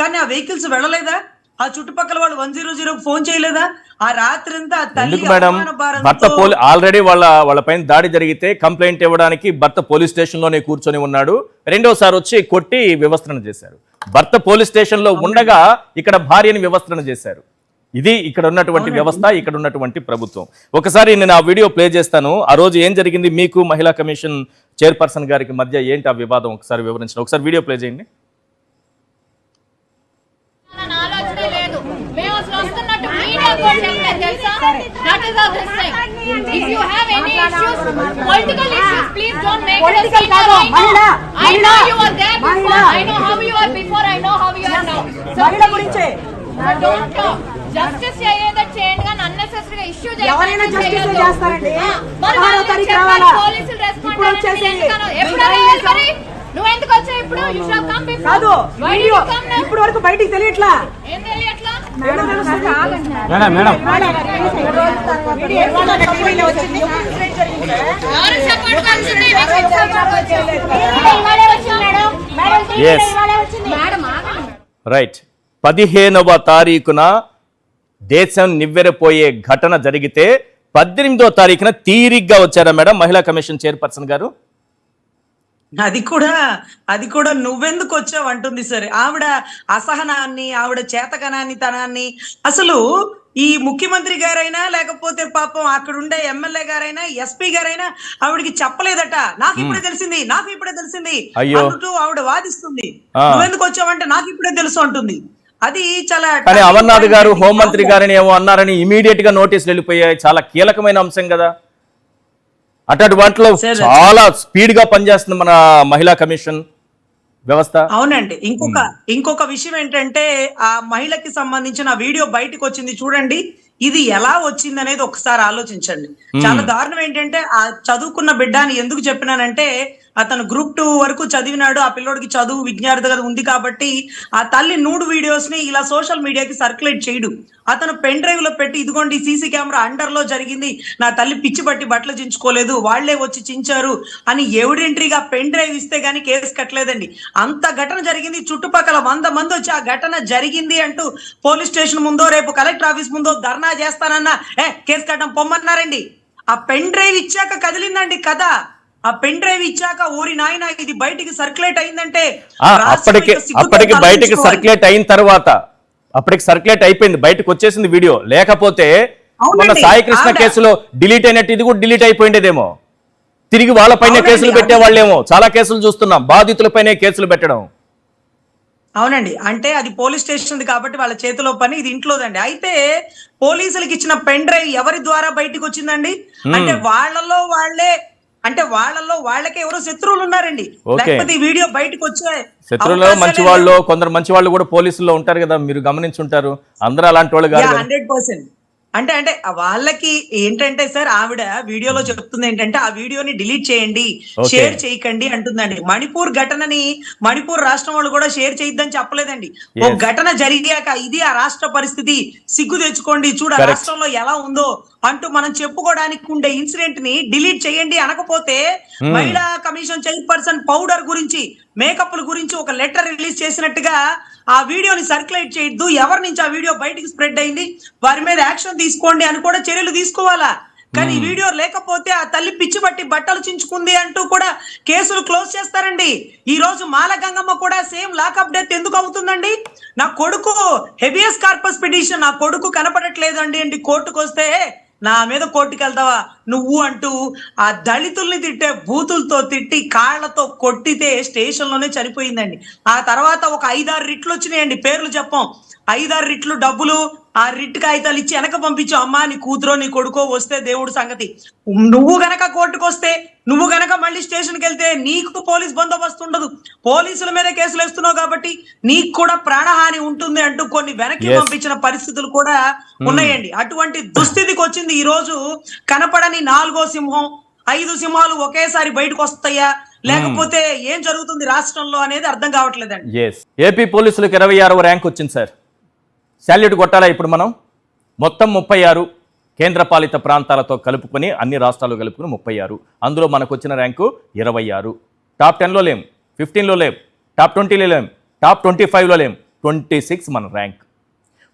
కానీ ఆ వెహికల్స్ వెళ్ళలేదా? ఆ చుట్టుపక్కల వాళ్ళు 100కు ఫోన్ చేయలేదా? ఆ రాత్రంతా ఆల్రెడీ వాళ్ళ పైన దాడి జరిగితే కంప్లైంట్ ఇవ్వడానికి భర్త పోలీస్ స్టేషన్ లోనే కూర్చొని ఉన్నాడు. రెండోసారి వచ్చి కొట్టి వ్యవస్థను చేశారు. భర్త పోలీస్ స్టేషన్ లో ఉండగా ఇక్కడ భార్యని వ్యవస్థను చేశారు. ఇది ఇక్కడ ఉన్నటువంటి వ్యవస్థ, ఇక్కడ ఉన్నటువంటి ప్రభుత్వం. ఒకసారి నేను ఆ వీడియో ప్లే చేస్తాను. ఆ రోజు ఏం జరిగింది, మీకు మహిళా కమిషన్ చైర్పర్సన్ గారికి మధ్య ఏంటి ఆ వివాదం ఒకసారి వివరించండి. ఒకసారి వీడియో ప్లే చేయండి. That is our thing. If you have any issues, political issues, please don't make it a scene. I know you were there before. I know how you were before. I know how you are now. So don't talk. Justice చేయదా చేయండి కానీ unnecessary గా issue ఎవరైనా justice చేస్తారండి. పోలీసులు respond ఎప్పుడు నువ్వు ఎందుకు వచ్చావు ఇప్పుడు? You should come before. కాదు వీడియో ఇప్పుడు వరకు బయటికి తెలియట్లా. ఏం తెలియట్లా? Madam right. 15వ తారీఖున దేశం నివ్వెరపోయే ఘటన జరిగితే 18వ తారీఖున తీరిగ్గా వచ్చారా మేడం మహిళా కమిషన్ చైర్పర్సన్ గారు? అది కూడా నువ్వెందుకు వచ్చావు అంటుంది సరే. ఆవిడ అసహనాన్ని, ఆవిడ చేతకనాన్ని, తనాన్ని అసలు ఈ ముఖ్యమంత్రి గారైనా లేకపోతే పాపం అక్కడ ఉండే ఎమ్మెల్యే గారైనా ఎస్పీ గారైనా ఆవిడకి చెప్పలేదట. నాకు ఇప్పుడే తెలిసింది అంటూ ఆవిడ వాదిస్తుంది. నువ్వెందుకు వచ్చావంటే నాకు ఇప్పుడే తెలుసు అంటుంది. అది చాలా అమర్నాథ్ గారు హోంమంత్రి గారిని ఏమో అన్నారని ఇమీడియట్ గా నోటీసులు వెళ్ళిపోయాయి. చాలా కీలకమైన అంశం కదా. అటువంటి వాటిలో చాలా స్పీడ్ గా పనిచేస్తుంది మన మహిళా కమిషన్ వ్యవస్థ. అవునండి. ఇంకొక విషయం ఏంటంటే, ఆ మహిళకి సంబంధించిన వీడియో బయటకు వచ్చింది చూడండి. ఇది ఎలా వచ్చింది అనేది ఒకసారి ఆలోచించండి. చాలా దారుణం ఏంటంటే ఆ చదువుకున్న బిడ్డ అని ఎందుకు చెప్పినానంటే అతను గ్రూప్ 2 వరకు చదివినాడు. ఆ పిల్లోడికి చదువు విజ్ఞానత ఉంది కాబట్టి ఆ తల్లి నూడు వీడియోస్ ని ఇలా సోషల్ మీడియాకి సర్క్యులేట్ చేయడు. అతను పెన్ డ్రైవ్ లో పెట్టి ఇదిగోండి సీసీ కెమెరా అండర్ లో జరిగింది, నా తల్లి పిచ్చి పట్టి బట్టలు చించుకోలేదు, వాళ్లే వచ్చి చించారు అని ఎవిడెంట్రీగా పెన్ డ్రైవ్ ఇస్తే గానీ కేసు కట్టలేదండి. అంత ఘటన జరిగింది. చుట్టుపక్కల 100 మంది వచ్చి ఆ ఘటన జరిగింది అంటూ పోలీస్ స్టేషన్ ముందో రేపు కలెక్టర్ ఆఫీస్ ముందో ధర్నా చేస్తానన్నా కేసు కట్టడం పొమ్మన్నారండి. ఆ పెన్ డ్రైవ్ ఇచ్చాక కదిలిందండి కథ. ఆ పెన్ డ్రైవ్ ఇచ్చాక ఊరి నాయన ఇది బయటికి సర్క్యులేట్ అయిందంటే అప్పటికి బయటికి సర్క్యులేట్ అయిన తర్వాత అప్పటికి సర్క్యులేట్ అయిపోయింది, బయటకు వచ్చేసింది వీడియో. లేకపోతే మన సాయి కృష్ణ కేసులో డిలీట్ అయినట్టు ఇది కూడా డిలీట్ అయిపోయిండేదేమో. తిరిగి వాళ్ళపైనే కేసులు పెట్టేవాళ్ళేమో. చాలా కేసులు చూస్తున్నాం బాధితులపైనే కేసులు పెట్టడం. అవునండి, అంటే అది పోలీస్ స్టేషన్ కాబట్టి వాళ్ళ చేతిలో పని, ఇది ఇంట్లోదండి. అయితే పోలీసులకు ఇచ్చిన పెన్ డ్రైవ్ ఎవరి ద్వారా బయటకు వచ్చిందండి అంటే వాళ్ళకే ఎవరో శత్రువులు ఉన్నారండి. లేకపోతే ఈ వీడియో బయటకు వచ్చే శత్రువులు మంచి వాళ్ళు, కొందరు మంచి వాళ్ళు కూడా పోలీసుల్లో ఉంటారు కదా, మీరు గమనించుంటారు. అందరూ అలాంటి వాళ్ళు కాదు. 100% అంటే వాళ్ళకి ఏంటంటే సార్ ఆవిడ వీడియోలో చెప్తుంది ఏంటంటే ఆ వీడియోని డిలీట్ చేయండి, షేర్ చేయకండి అంటుందండి. మణిపూర్ ఘటనని మణిపూర్ రాష్ట్రం వాళ్ళు కూడా షేర్ చేయొద్దని చెప్పలేదండి. ఒక ఘటన జరిగాక ఇది ఆ రాష్ట్ర పరిస్థితి, సిగ్గు తెచ్చుకోండి, చూడ రాష్ట్రంలో ఎలా ఉందో అంటూ మనం చెప్పుకోవడానికి ఉండే ఇన్సిడెంట్ ని డిలీట్ చేయండి అనకపోతే మహిళా కమిషన్ చైర్పర్సన్ పౌడర్ గురించి, మేకప్ల గురించి ఒక లెటర్ రిలీజ్ చేసినట్టుగా ఆ వీడియోని సర్క్యులేట్ చేయొద్దు, ఎవరి నుంచి ఆ వీడియో బయటికి స్ప్రెడ్ అయింది వారి మీద యాక్షన్ తీసుకోండి అని కూడా చర్యలు తీసుకోవాలా. కానీ ఈ వీడియో లేకపోతే ఆ తల్లి పిచ్చి పట్టి బట్టలు చించుకుంది అంటూ కూడా కేసులు క్లోజ్ చేస్తారండి. ఈ రోజు మాలగంగమ్మ కూడా సేమ్ లాకప్ డెత్ ఎందుకు అవుతుందండి? నా కొడుకు హెబియస్ కార్పస్ పిటిషన్, నా కొడుకు కనపడట్లేదు అండి కోర్టుకు వస్తే నా మీద కోర్టుకు వెళ్తావా నువ్వు అంటూ ఆ దళితుల్ని తిట్టే బూతులతో తిట్టి కాళ్లతో కొట్టితే స్టేషన్ లోనే చనిపోయిందండి. ఆ తర్వాత ఒక 5-6 రిట్లు వచ్చినాయండి, పేర్లు చెప్పం. 5-6 రిట్లు డబ్బులు ఆ రిట్ కాగితాలు ఇచ్చి వెనక పంపించావు. అమ్మా నీ కూతురో నీ కొడుకో వస్తే దేవుడు సంగతి. నువ్వు గనక కోర్టుకు వస్తే, నువ్వు గనక మళ్ళీ స్టేషన్కి వెళ్తే నీకు పోలీస్ బందోబస్తు ఉండదు, పోలీసుల మీద కేసులు వేస్తున్నావు కాబట్టి నీకు కూడా ప్రాణహాని ఉంటుంది అంటూ కొన్ని వెనక్కి పంపించిన పరిస్థితులు కూడా ఉన్నాయండి. అటువంటి దుస్థితికి వచ్చింది ఈ రోజు. కనపడని 4వ సింహం, 5 సింహాలు ఒకేసారి బయటకు వస్తాయా లేకపోతే ఏం జరుగుతుంది రాష్ట్రంలో అనేది అర్థం కావట్లేదండి. ఏపీ పోలీసులకు 26వ ర్యాంక్ వచ్చింది సార్. శాల్యూట్ కొట్టాలా ఇప్పుడు మనం? మొత్తం 36 కేంద్రపాలిత ప్రాంతాలతో కలుపుకొని, అన్ని రాష్ట్రాలు కలుపుకొని 36. అందులో మనకు వచ్చిన ర్యాంకు 26. టాప్ 10లో లేం, 15లో లేం, టాప్ 20లో లేం, టాప్ 25లో లేం, 26 మన ర్యాంక్.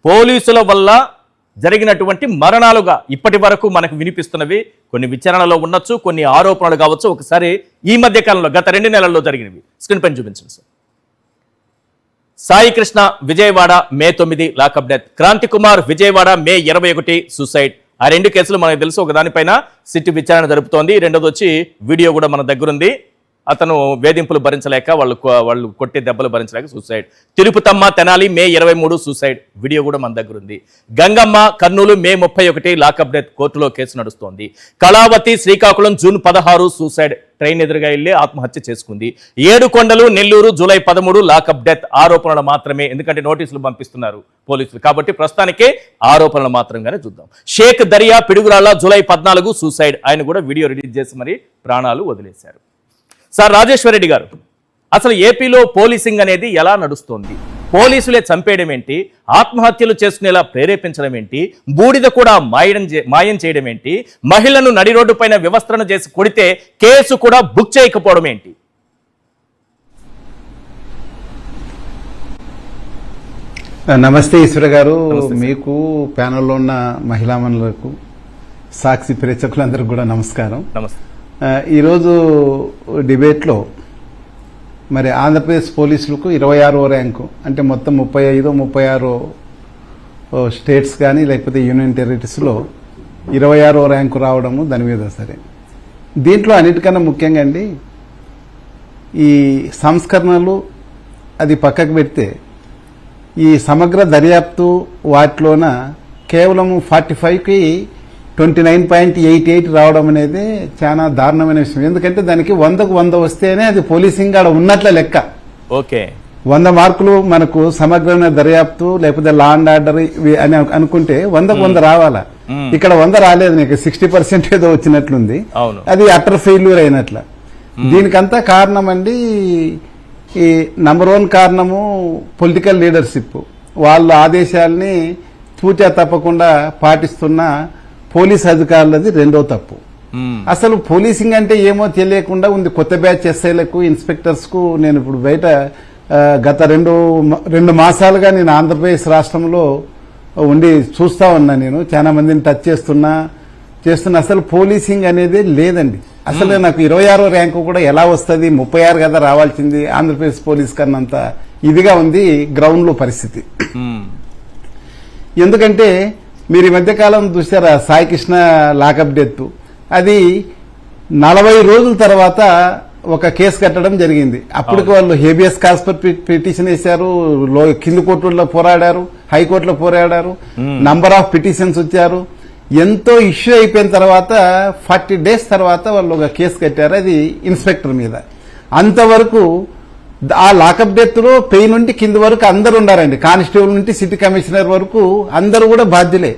పోలీసుల వల్ల జరిగినటువంటి మరణాలుగా ఇప్పటి వరకు మనకు వినిపిస్తున్నవి కొన్ని విచారణలో ఉండొచ్చు, కొన్ని ఆరోపణలు కావచ్చు. ఒకసారి ఈ మధ్య కాలంలో గత 2 నెలల్లో జరిగినవి స్క్రీన్ పైన చూపించండి సార్. సాయి కృష్ణ విజయవాడ మే 9 లాకప్ డెత్. క్రాంతి కుమార్ విజయవాడ మే 21 సూసైడ్. ఆ 2 కేసులు మనకు తెలుసు. ఒకదానిపైన సిట్ విచారణ జరుపుతోంది, రెండోది వచ్చి వీడియో కూడా మన దగ్గరుంది. అతను వేధింపులు భరించలేక వాళ్ళు కొట్టే దెబ్బలు భరించలేక suicide. Tirupatamma Tenali May 23 suicide, video కూడా మన దగ్గర ఉంది. Gangamma Kurnool May 31 lockup death, కోర్టులో కేసు నడుస్తోంది. Kalavathi Srikakulam June 16 suicide, train ఎదురుగా వెళ్ళి ఆత్మహత్య చేసుకుంది. 7 కొండలు నెల్లూరు జూలై 13 లాకప్ డెత్. ఆరోపణలు మాత్రమే, ఎందుకంటే నోటీసులు పంపిస్తున్నారు పోలీసులు కాబట్టి ప్రస్తుతానికే ఆరోపణలు మాత్రంగానే చూద్దాం. షేక్ దరియా పిడుగురాళ్ళ జూలై 14 సూసైడ్, ఆయన కూడా వీడియో రిలీజ్ చేసి మరి ప్రాణాలు వదిలేశారు. సార్ రాజేశ్వర్ రెడ్డి గారు, అసలు ఏపీలో పోలీసింగ్ అనేది ఎలా నడుస్తోంది? పోలీసులే చంపేయడం ఏంటి, ఆత్మహత్యలు చేసుకునేలా ప్రేరేపించడం ఏంటి, బూడిద కూడా మాయం చేయడం ఏంటి, మహిళను నడి రోడ్డు పైన వ్యవస్థను చేసి కొడితే కేసు కూడా బుక్ చేయకపోవడం ఏంటి? నమస్తే ఈశ్వర గారు, మీకు ప్యానెల్లో ఉన్న మహిళామణులకు, సాక్షి ప్రేక్షకులందరికీ కూడా నమస్కారం. నమస్తే. ఈరోజు డిబేట్లో మరి ఆంధ్రప్రదేశ్ పోలీసులకు 26వ ర్యాంకు, అంటే మొత్తం 36 స్టేట్స్ కానీ లేకపోతే యూనియన్ టెరిటరీస్లో 26వ ర్యాంకు రావడము దాని మీద సరే. దీంట్లో అన్నిటికన్నా ముఖ్యంగా అండి ఈ సంస్కరణలు అది పక్కకు పెడితే ఈ సమగ్ర దర్యాప్తు వాటిలోన కేవలం 45కి 29.88 రావడం అనేది చాలా దారుణమైన విషయం. ఎందుకంటే దానికి 100కు 100 వస్తేనే అది పోలీసింగ్ ఆడ ఉన్నట్ల లెక్క. ఓకే. 100 మార్కులు మనకు సమగ్రమైన దర్యాప్తు లేకపోతే లా అండ్ ఆర్డర్ అని అనుకుంటే 100కు 100 రావాలా. ఇక్కడ 100 రాలేదు, నీకు 60% ఏదో వచ్చినట్లుంది. అవును. అది అటర్ ఫెయిల్యూర్ అయినట్ల. దీనికంతా కారణం అండి, ఈ నంబర్ 1 కారణము పొలిటికల్ లీడర్షిప్. వాళ్ళ ఆదేశాలని తూచా తప్పకుండా పాటిస్తున్న పోలీస్ అధికారులది రెండో తప్పు. అసలు పోలీసింగ్ అంటే ఏమో తెలియకుండా ఉంది. కొత్త బ్యాచ్ ఎస్ఐలకు, ఇన్స్పెక్టర్స్ కు నేను ఇప్పుడు బయట గత రెండు మాసాలుగా నేను ఆంధ్రప్రదేశ్ రాష్ట్రంలో ఉండి చూస్తా ఉన్నా. నేను చాలా మందిని టచ్ చేస్తున్నా. అసలు పోలీసింగ్ అనేది లేదండి. అసలు నాకు 26వ ర్యాంకు కూడా ఎలా వస్తుంది, 36 కదా రావాల్సింది. ఆంధ్రప్రదేశ్ పోలీస్ కన్నంత ఇదిగా ఉంది గ్రౌండ్ లో పరిస్థితి. ఎందుకంటే మీరు ఈ మధ్యకాలం చూసారా సాయి కృష్ణ లాకప్ డెత్, అది 40 రోజుల తర్వాత ఒక కేసు కట్టడం జరిగింది. అప్పటికి వాళ్ళు హేబియస్ కార్పస్ పిటిషన్ వేశారు, కింది కోర్టుల్లో పోరాడారు, హైకోర్టులో పోరాడారు, నంబర్ ఆఫ్ పిటిషన్స్ వచ్చారు. ఎంతో ఇష్యూ అయిపోయిన తర్వాత 40 డేస్ తర్వాత వాళ్ళు ఒక కేసు కట్టారు, అది ఇన్స్పెక్టర్ మీద. అంతవరకు ఆ లాకప్ డెత్ లో పై నుండి కింది వరకు అందరు ఉన్నారండి. కానిస్టేబుల్ నుండి సిటీ కమిషనర్ వరకు అందరూ కూడా బాధ్యులే.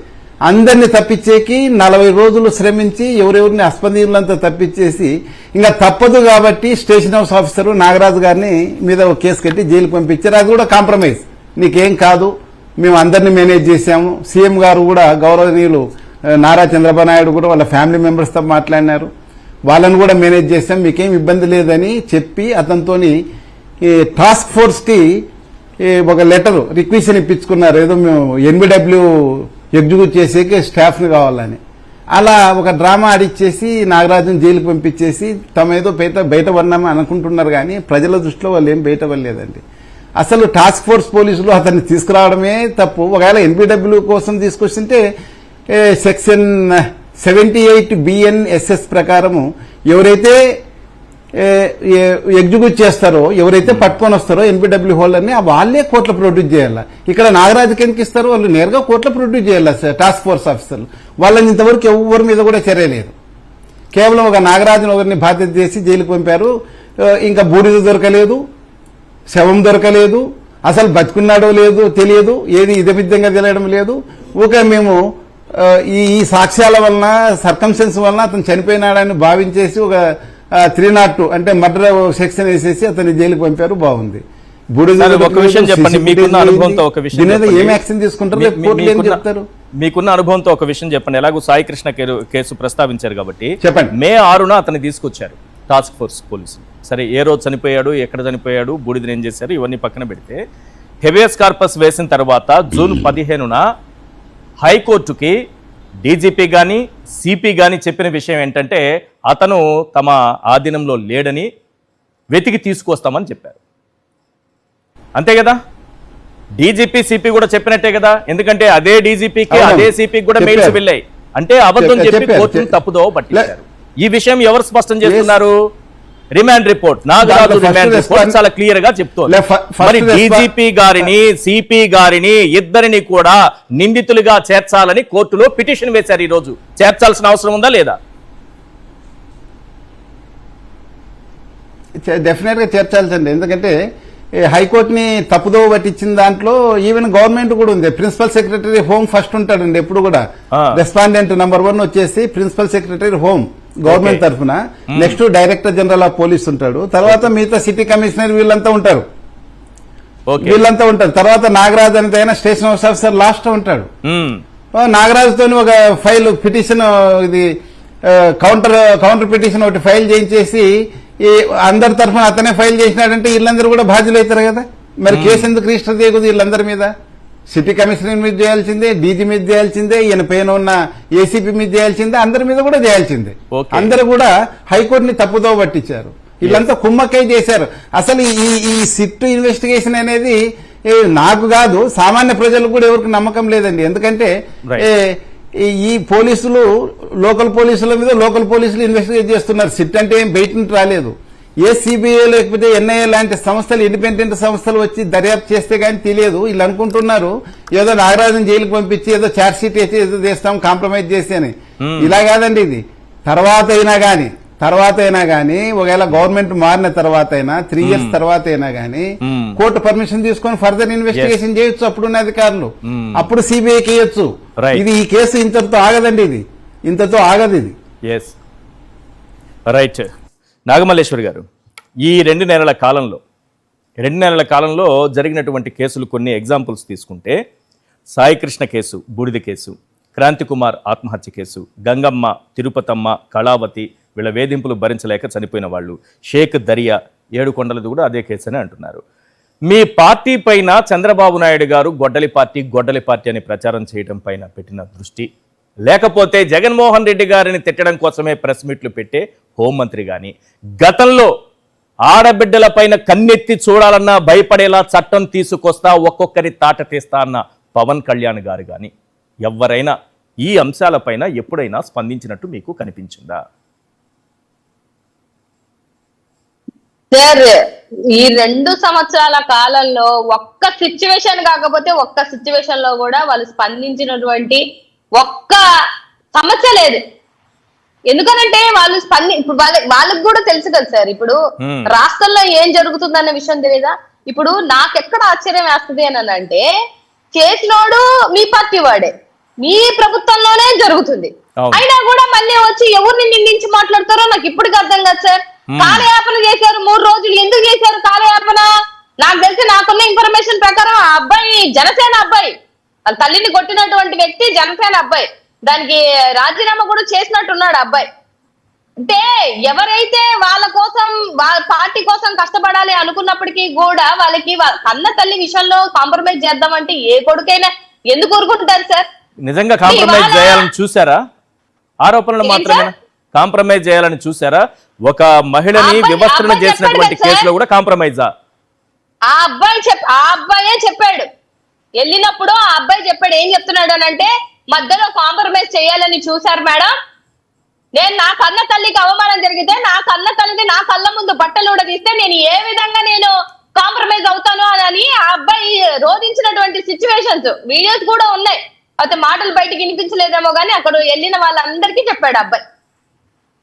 అందరినీ తప్పించేకి 40 రోజులు శ్రమించి ఎవరెవరిని అస్పందీయులంతా తప్పించేసి ఇంకా తప్పదు కాబట్టి స్టేషన్ హౌస్ ఆఫీసర్ నాగరాజు గారిని మీద ఒక కేసు కట్టి జైలు పంపించారు. అది కూడా కాంప్రమైజ్, నీకేం కాదు, మేము అందరినీ మేనేజ్ చేశాము. సీఎం గారు కూడా గౌరవనీయులు నారా చంద్రబాబు నాయుడు కూడా వాళ్ళ ఫ్యామిలీ మెంబర్స్తో మాట్లాడినారు, వాళ్ళని కూడా మేనేజ్ చేశాం, మీకేం ఇబ్బంది లేదని చెప్పి అతనితోని టాస్క్ ఫోర్స్ కి ఒక లెటర్ రిక్వెషన్ ఇప్పించుకున్నారు. ఏదో మేము NBW ఎగ్జిక్యూట్ చేసేకి స్టాఫ్ ని కావాలని. అలా ఒక డ్రామా ఆడిచ్చేసి నాగరాజుని జైలుకు పంపించేసి తమ ఏదో బయట పడినామని అనుకుంటున్నారు, కానీ ప్రజల దృష్టిలో వాళ్ళు ఏం బయట పడలేదండి. అసలు టాస్క్ ఫోర్స్ పోలీసులు అతన్ని తీసుకురావడమే తప్పు. ఒకవేళ NBW కోసం తీసుకొస్తుంటే సెక్షన్ 78 BNSS ప్రకారము ఎవరైతే ఎగ్జిక్యూట్ చేస్తారో, ఎవరైతే పట్టుకొని వస్తారో NBW హోల్డర్ని వాళ్ళే కోర్టులో ప్రొడ్యూస్ చేయాలి. ఇక్కడ నాగరాజుకి ఎందుకు ఇస్తారు, వాళ్ళు నేరుగా కోర్టులో ప్రొడ్యూస్ చేయాలి టాస్క్ ఫోర్స్ ఆఫీసర్లు. వాళ్ళని ఇంతవరకు ఎవరి మీద కూడా చర్య లేదు. కేవలం ఒక నాగరాజును ఒకరిని బాధ్యత చేసి జైలుకు పంపారు. ఇంకా బూడిద దొరకలేదు, శవం దొరకలేదు, అసలు బతుకున్నాడో లేదు తెలియదు, ఏది ఇదమిద్దంగా తెలియడం లేదు. మేము ఈ సాక్ష్యాల వలన, సర్కంస్టెన్స్ వలన అతను చనిపోయినాడని భావించేసి ఒక 302 అంటే మర్డర్ సెక్షన్ వేసేసి అతన్ని జైలుకు పంపారు. బాగుంది. ఒక విషయం చెప్పండి, మీకున్న అనుభవంతో ఒక విషయం ఏం యాక్షన్ తీసుకుంటారు, చెప్తారు. మీకున్న అనుభవంతో ఒక విషయం చెప్పండి. ఎలాగో సాయి కృష్ణ కేసు ప్రస్తావించారు కాబట్టి చెప్పండి. మే 6న అతన్ని తీసుకొచ్చారు టాస్క్ ఫోర్స్ పోలీసులు. సరే, ఏ రోజు చనిపోయాడు, ఎక్కడ చనిపోయాడు, బూడిదని ఏం చేశారు, ఇవన్నీ పక్కన పెడితే హెబియస్ కార్పస్ వేసిన తర్వాత జూన్ 15న హైకోర్టుకి డీజీపీ గాని సిపి గాని చెప్పిన విషయం ఏంటంటే అతను తమ ఆధీనంలో లేడని వెతికి తీసుకొస్తామని చెప్పారు. అంతే కదా, డీజీపీ సిపి కూడా చెప్పినట్టే కదా. ఎందుకంటే అదే డీజీపీకి అదే సిపికి కూడా మెయిల్స్ వెళ్ళాయి. అంటే అబద్ధం చెప్పి కోర్టును తప్పుదో పట్టించారు. ఈ విషయం ఎవరు స్పష్టం చేస్తున్నారు? Remand report, Nagaraju remand report చాలా క్లియర్ గా చెప్తోంది. మరి డీజీపీ గారిని సిపి గారిని ఇద్దరిని కూడా నిందితులుగా చేర్చాలని కోర్టులో పిటిషన్ వేశారు. ఈ రోజు చేర్చాల్సిన అవసరం ఉందా లేదా? డెఫినెట్ గా చేర్చాల్సింది. ఎందుకంటే హైకోర్టుని తప్పుదో పట్టించిన దాంట్లో ఈవెన్ గవర్నమెంట్ కూడా ఉంది. ప్రిన్సిపల్ సెక్రటరీ హోమ్ ఫస్ట్ ఉంటాడండి ఎప్పుడు కూడా. రెస్పాండెంట్ నంబర్ 1 వచ్చేసి ప్రిన్సిపల్ సెక్రటరీ హోమ్ గవర్నమెంట్ తరఫున. Next director general of police ఉంటాడు. తర్వాత మిగతా సిటీ కమిషనర్ వీళ్ళంతా ఉంటారు. తర్వాత నాగరాజు అనేది అయినా స్టేషన్ హౌస్ ఆఫీసర్ లాస్ట్ ఉంటాడు. నాగరాజుతో ఒక ఫైల్ పిటిషన్, ఇది కౌంటర్ పిటిషన్ ఒకటి ఫైల్ చేయించేసి ఈ అందరి తరఫున అతనే ఫైల్ చేసినాడంటే వీళ్ళందరూ కూడా బాధ్యులు అవుతారు కదా. మరి కేసు ఎందుకు రిజిస్టర్ చేయకూడదు వీళ్ళందరి మీద? సిటీ కమిషనర్ మీద చేయాల్సిందే, డీజీ మీద చేయాల్సిందే, ఈయన పైన ఉన్న ఏసీపీ మీద చేయాల్సిందే, అందరి మీద కూడా చేయాల్సిందే. అందరూ కూడా హైకోర్టుని తప్పుదో పట్టించారు. వీళ్ళంతా కుమ్మక్కై చేశారు. అసలు ఈ సిట్ ఇన్వెస్టిగేషన్ అనేది నాకు కాదు, సామాన్య ప్రజలకు కూడా ఎవరికి నమ్మకం లేదండి. ఎందుకంటే ఈ పోలీసులు లోకల్ పోలీసుల మీద లోకల్ పోలీసులు ఇన్వెస్టిగేట్ చేస్తున్నారు. సిట్ అంటే ఏం బయట నుంచి రాలేదు. ఏ సిబిఐ లేకపోతే ఎన్ఐఏ లాంటి సంస్థలు, ఇండిపెండెంట్ సంస్థలు వచ్చి దర్యాప్తు చేస్తే గానీ తెలియదు. వీళ్ళు అనుకుంటున్నారు ఏదో నాగరాజుని జైలుకు పంపించి ఏదో ఛార్జ్ షీట్ వేసి ఏదో చేస్తాం కాంప్రమైజ్ చేసి అని. ఇలా కాదండి ఇది. తర్వాత అయినా గానీ తర్వాత అయినా గానీ, ఒకవేళ గవర్నమెంట్ మారిన తర్వాత అయినా 3 years తర్వాత అయినా గానీ కోర్టు పర్మిషన్ తీసుకొని ఫర్దర్ ఇన్వెస్టిగేషన్ చేయొచ్చు అప్పుడున్న అధికారులు, అప్పుడు సిబిఐకి ఇవ్వచ్చు. Right. ఇది ఈ కేసు ఇంతతో ఆగదండి, ఇంతతో ఆగదు ఇది. Yes right. నాగమల్లేశ్వరి గారు, ఈ 2 నెలల కాలంలో జరిగినటువంటి కేసులు కొన్ని ఎగ్జాంపుల్స్ తీసుకుంటే, సాయి కృష్ణ కేసు, బూడిద కేసు, క్రాంతి కుమార్ ఆత్మహత్య కేసు, గంగమ్మ, తిరుపతమ్మ, కళావతి వీళ్ళ వేధింపులు భరించలేక చనిపోయిన వాళ్ళు, షేక్ దరియా, ఏడుకొండలది కూడా అదే కేసు అని అంటున్నారు. మీ పార్టీ పైన చంద్రబాబు నాయుడు గారు గొడ్డలి పార్టీ అని ప్రచారం చేయడం పైన పెట్టిన దృష్టి, లేకపోతే జగన్మోహన్ రెడ్డి గారిని తిట్టడం కోసమే ప్రెస్ మీట్లు పెట్టే హోంమంత్రి కానీ, గతంలో ఆడబిడ్డల పైన కన్నెత్తి చూడాలన్నా భయపడేలా చట్టం తీసుకొస్తా ఒక్కొక్కరి తాట తీస్తా అన్న పవన్ కళ్యాణ్ గారు కానీ ఎవరైనా ఈ అంశాలపైన ఎప్పుడైనా స్పందించినట్టు మీకు కనిపించిందా? సార్, ఈ 2 సంవత్సరాల కాలంలో ఒక్క సిచ్యువేషన్ కాకపోతే ఒక్క సిచ్యువేషన్ లో కూడా వాళ్ళు స్పందించినటువంటి ఒక్క సమస్య లేదు. ఎందుకనంటే వాళ్ళు ఇప్పుడు వాళ్ళకి కూడా తెలుసు కదా సార్, ఇప్పుడు రాష్ట్రంలో ఏం జరుగుతుందన్న విషయం తెలియదా? ఇప్పుడు నాకెక్కడ ఆశ్చర్యం వేస్తుంది అని అంటే, చేసినోడు మీ పార్టీ వాడే, మీ ప్రభుత్వంలోనే జరుగుతుంది, అయినా కూడా మళ్ళీ వచ్చి ఎవరిని నిందించి మాట్లాడతారో నాకు ఇప్పటికి అర్థం కాదు సార్. కాలయాపన చేశారు 3 రోజులు, ఎందుకు చేశారు కాలయాపన? నాకు తెలిసి నాకున్న ఇన్ఫర్మేషన్ ప్రకారం ఆ అబ్బాయి జనసేన అబ్బాయి, వాళ్ళ తల్లిని కొట్టినటువంటి వ్యక్తి జనసేన అబ్బాయి, దానికి రాజీనామా కూడా చేసినట్టున్నాడు అబ్బాయి. అంటే ఎవరైతే వాళ్ళ కోసం, వాళ్ళ పార్టీ కోసం కష్టపడాలి అనుకున్నప్పటికీ కూడా వాళ్ళకి కన్న తల్లి విషయంలో కాంప్రమైజ్ చేద్దామంటే ఏ కొడుకైనా ఎందుకు ఊరుకుంటారు సార్? నిజంగా కాంప్రమైజ్ చేయాలని చూసారా? ఆరోపణలు మాత్రమే కాంప్రమైజ్ చేయాలని చూసారా? ఒక మహిళని వివస్త్రణ చేసినటువంటి కేసులో కూడా కాంప్రమైజా? ఆ అబ్బాయే చెప్పాడు వెళ్ళినప్పుడు, ఆ అబ్బాయి చెప్పాడు. ఏం చెప్తున్నాడు అని అంటే, మధ్యలో కాంప్రమైజ్ చేయాలని చూశారు మేడం, నేను నా కన్న తల్లికి అవమానం జరిగితే, నా కన్న తల్లిని నా కళ్ళ ముందు బట్టలు ఊడదీస్తే నేను ఏ విధంగా నేను కాంప్రమైజ్ అవుతాను అని ఆ అబ్బాయి రోధించినటువంటి సిచ్యువేషన్స్ వీడియోస్ కూడా ఉన్నాయి. అయితే మాటలు బయటకు వినిపించలేదేమో కానీ అక్కడ వెళ్ళిన వాళ్ళందరికీ చెప్పాడు అబ్బాయి.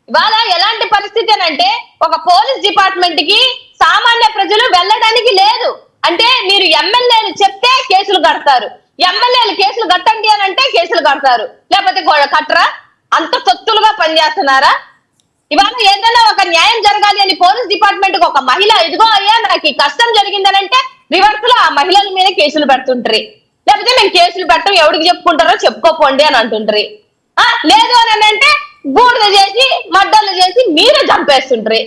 ఇవాళ ఎలాంటి పరిస్థితి అంటే, ఒక పోలీస్ డిపార్ట్మెంట్ కి సామాన్య ప్రజలు వెళ్ళడానికి లేదు. అంటే మీరు ఎమ్మెల్యేలు చెప్తే కేసులు కడతారు, ఎమ్మెల్యేలు కేసులు కట్టండి అని అంటే కేసులు కడతారు, లేకపోతే కట్టరా? అంత సొత్తులుగా పనిచేస్తున్నారా? ఇవాళ ఏదైనా ఒక న్యాయం జరగాలి అని పోలీస్ డిపార్ట్మెంట్ కు ఒక మహిళ, ఇదిగో అయ్యా నాకు ఈ కష్టం జరిగిందనంటే రివర్స్ లో ఆ మహిళల మీద కేసులు పెడుతుంటారు, లేకపోతే మేము కేసులు పెట్టం, ఎవరికి చెప్పుకుంటారో చెప్పుకోపోండి అని అంటుంటారు. లేదు అని అంటే బూడిద చేసి మడ్డలు చేసి మీరే చంపేస్తుంటారు.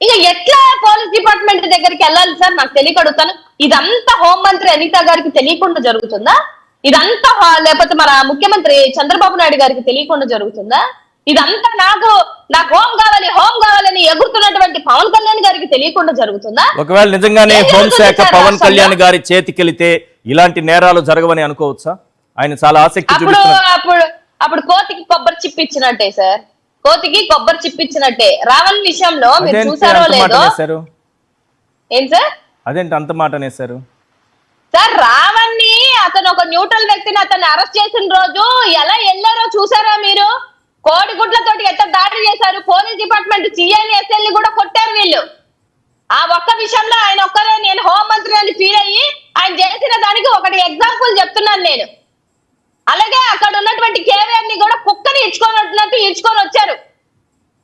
ఇక ఎట్లా పోలీస్ డిపార్ట్మెంట్ దగ్గరికి వెళ్ళాలి సార్? నాకు తెలియక అడుగుతాను. ఇదంతా హోంమంత్రి అనిత గారికి తెలియకుండా జరుగుతుందా? ఇదంతా లేకపోతే మన ముఖ్యమంత్రి చంద్రబాబు నాయుడు గారికి తెలియకుండా జరుగుతుందా? ఇదంతా నాకు హోం కావాలని ఎగురుతున్నటువంటి పవన్ కళ్యాణ్ గారికి తెలియకుండా జరుగుతుందా? ఒకవేళ నిజంగానే హోంశాఖ పవన్ కళ్యాణ్ గారి చేతికెళితే ఇలాంటి నేరాలు జరగవని అనుకోవచ్చా? ఆయన చాలా ఆసక్తి చూపిస్తున్నారు. అప్పుడు కోతికి కొబ్బరి చిప్పిచ్చినట్టే సార్, కోతికి కొబ్బరి చిప్పిచ్చినట్టే. రావణ్ విషయంలో మీరు చూసారో లేదో. ఏం సార్ అదేంటి అంత మాట అనేసారు సార్? రావణ్ ని, అతను ఒక న్యూట్రల్ వ్యక్తిని అతన్ని అరెస్ట్ చేసిన రోజు ఎలా వెళ్ళారో చూసారా మీరు? కోడిగుడ్లతోటి ఎట్లా దాడి చేశారు? పోలీస్ డిపార్ట్మెంట్ సిఐని ఎస్ఎల్ని కూడా కొట్టారు వీళ్ళు. ఆ ఒక్క విషయంలో ఆయన ఒక్కరే నేను హోంమంత్రి అని ఫీల్ అయ్యి ఆయన చేసిన దానికి ఒకటి ఎగ్జాంపుల్ చెప్తున్నాను నేను. అలాగే అక్కడ ఉన్నటువంటి కేవీఆర్ ని కూడా కుక్కని ఇచ్చుకొని వచ్చారు.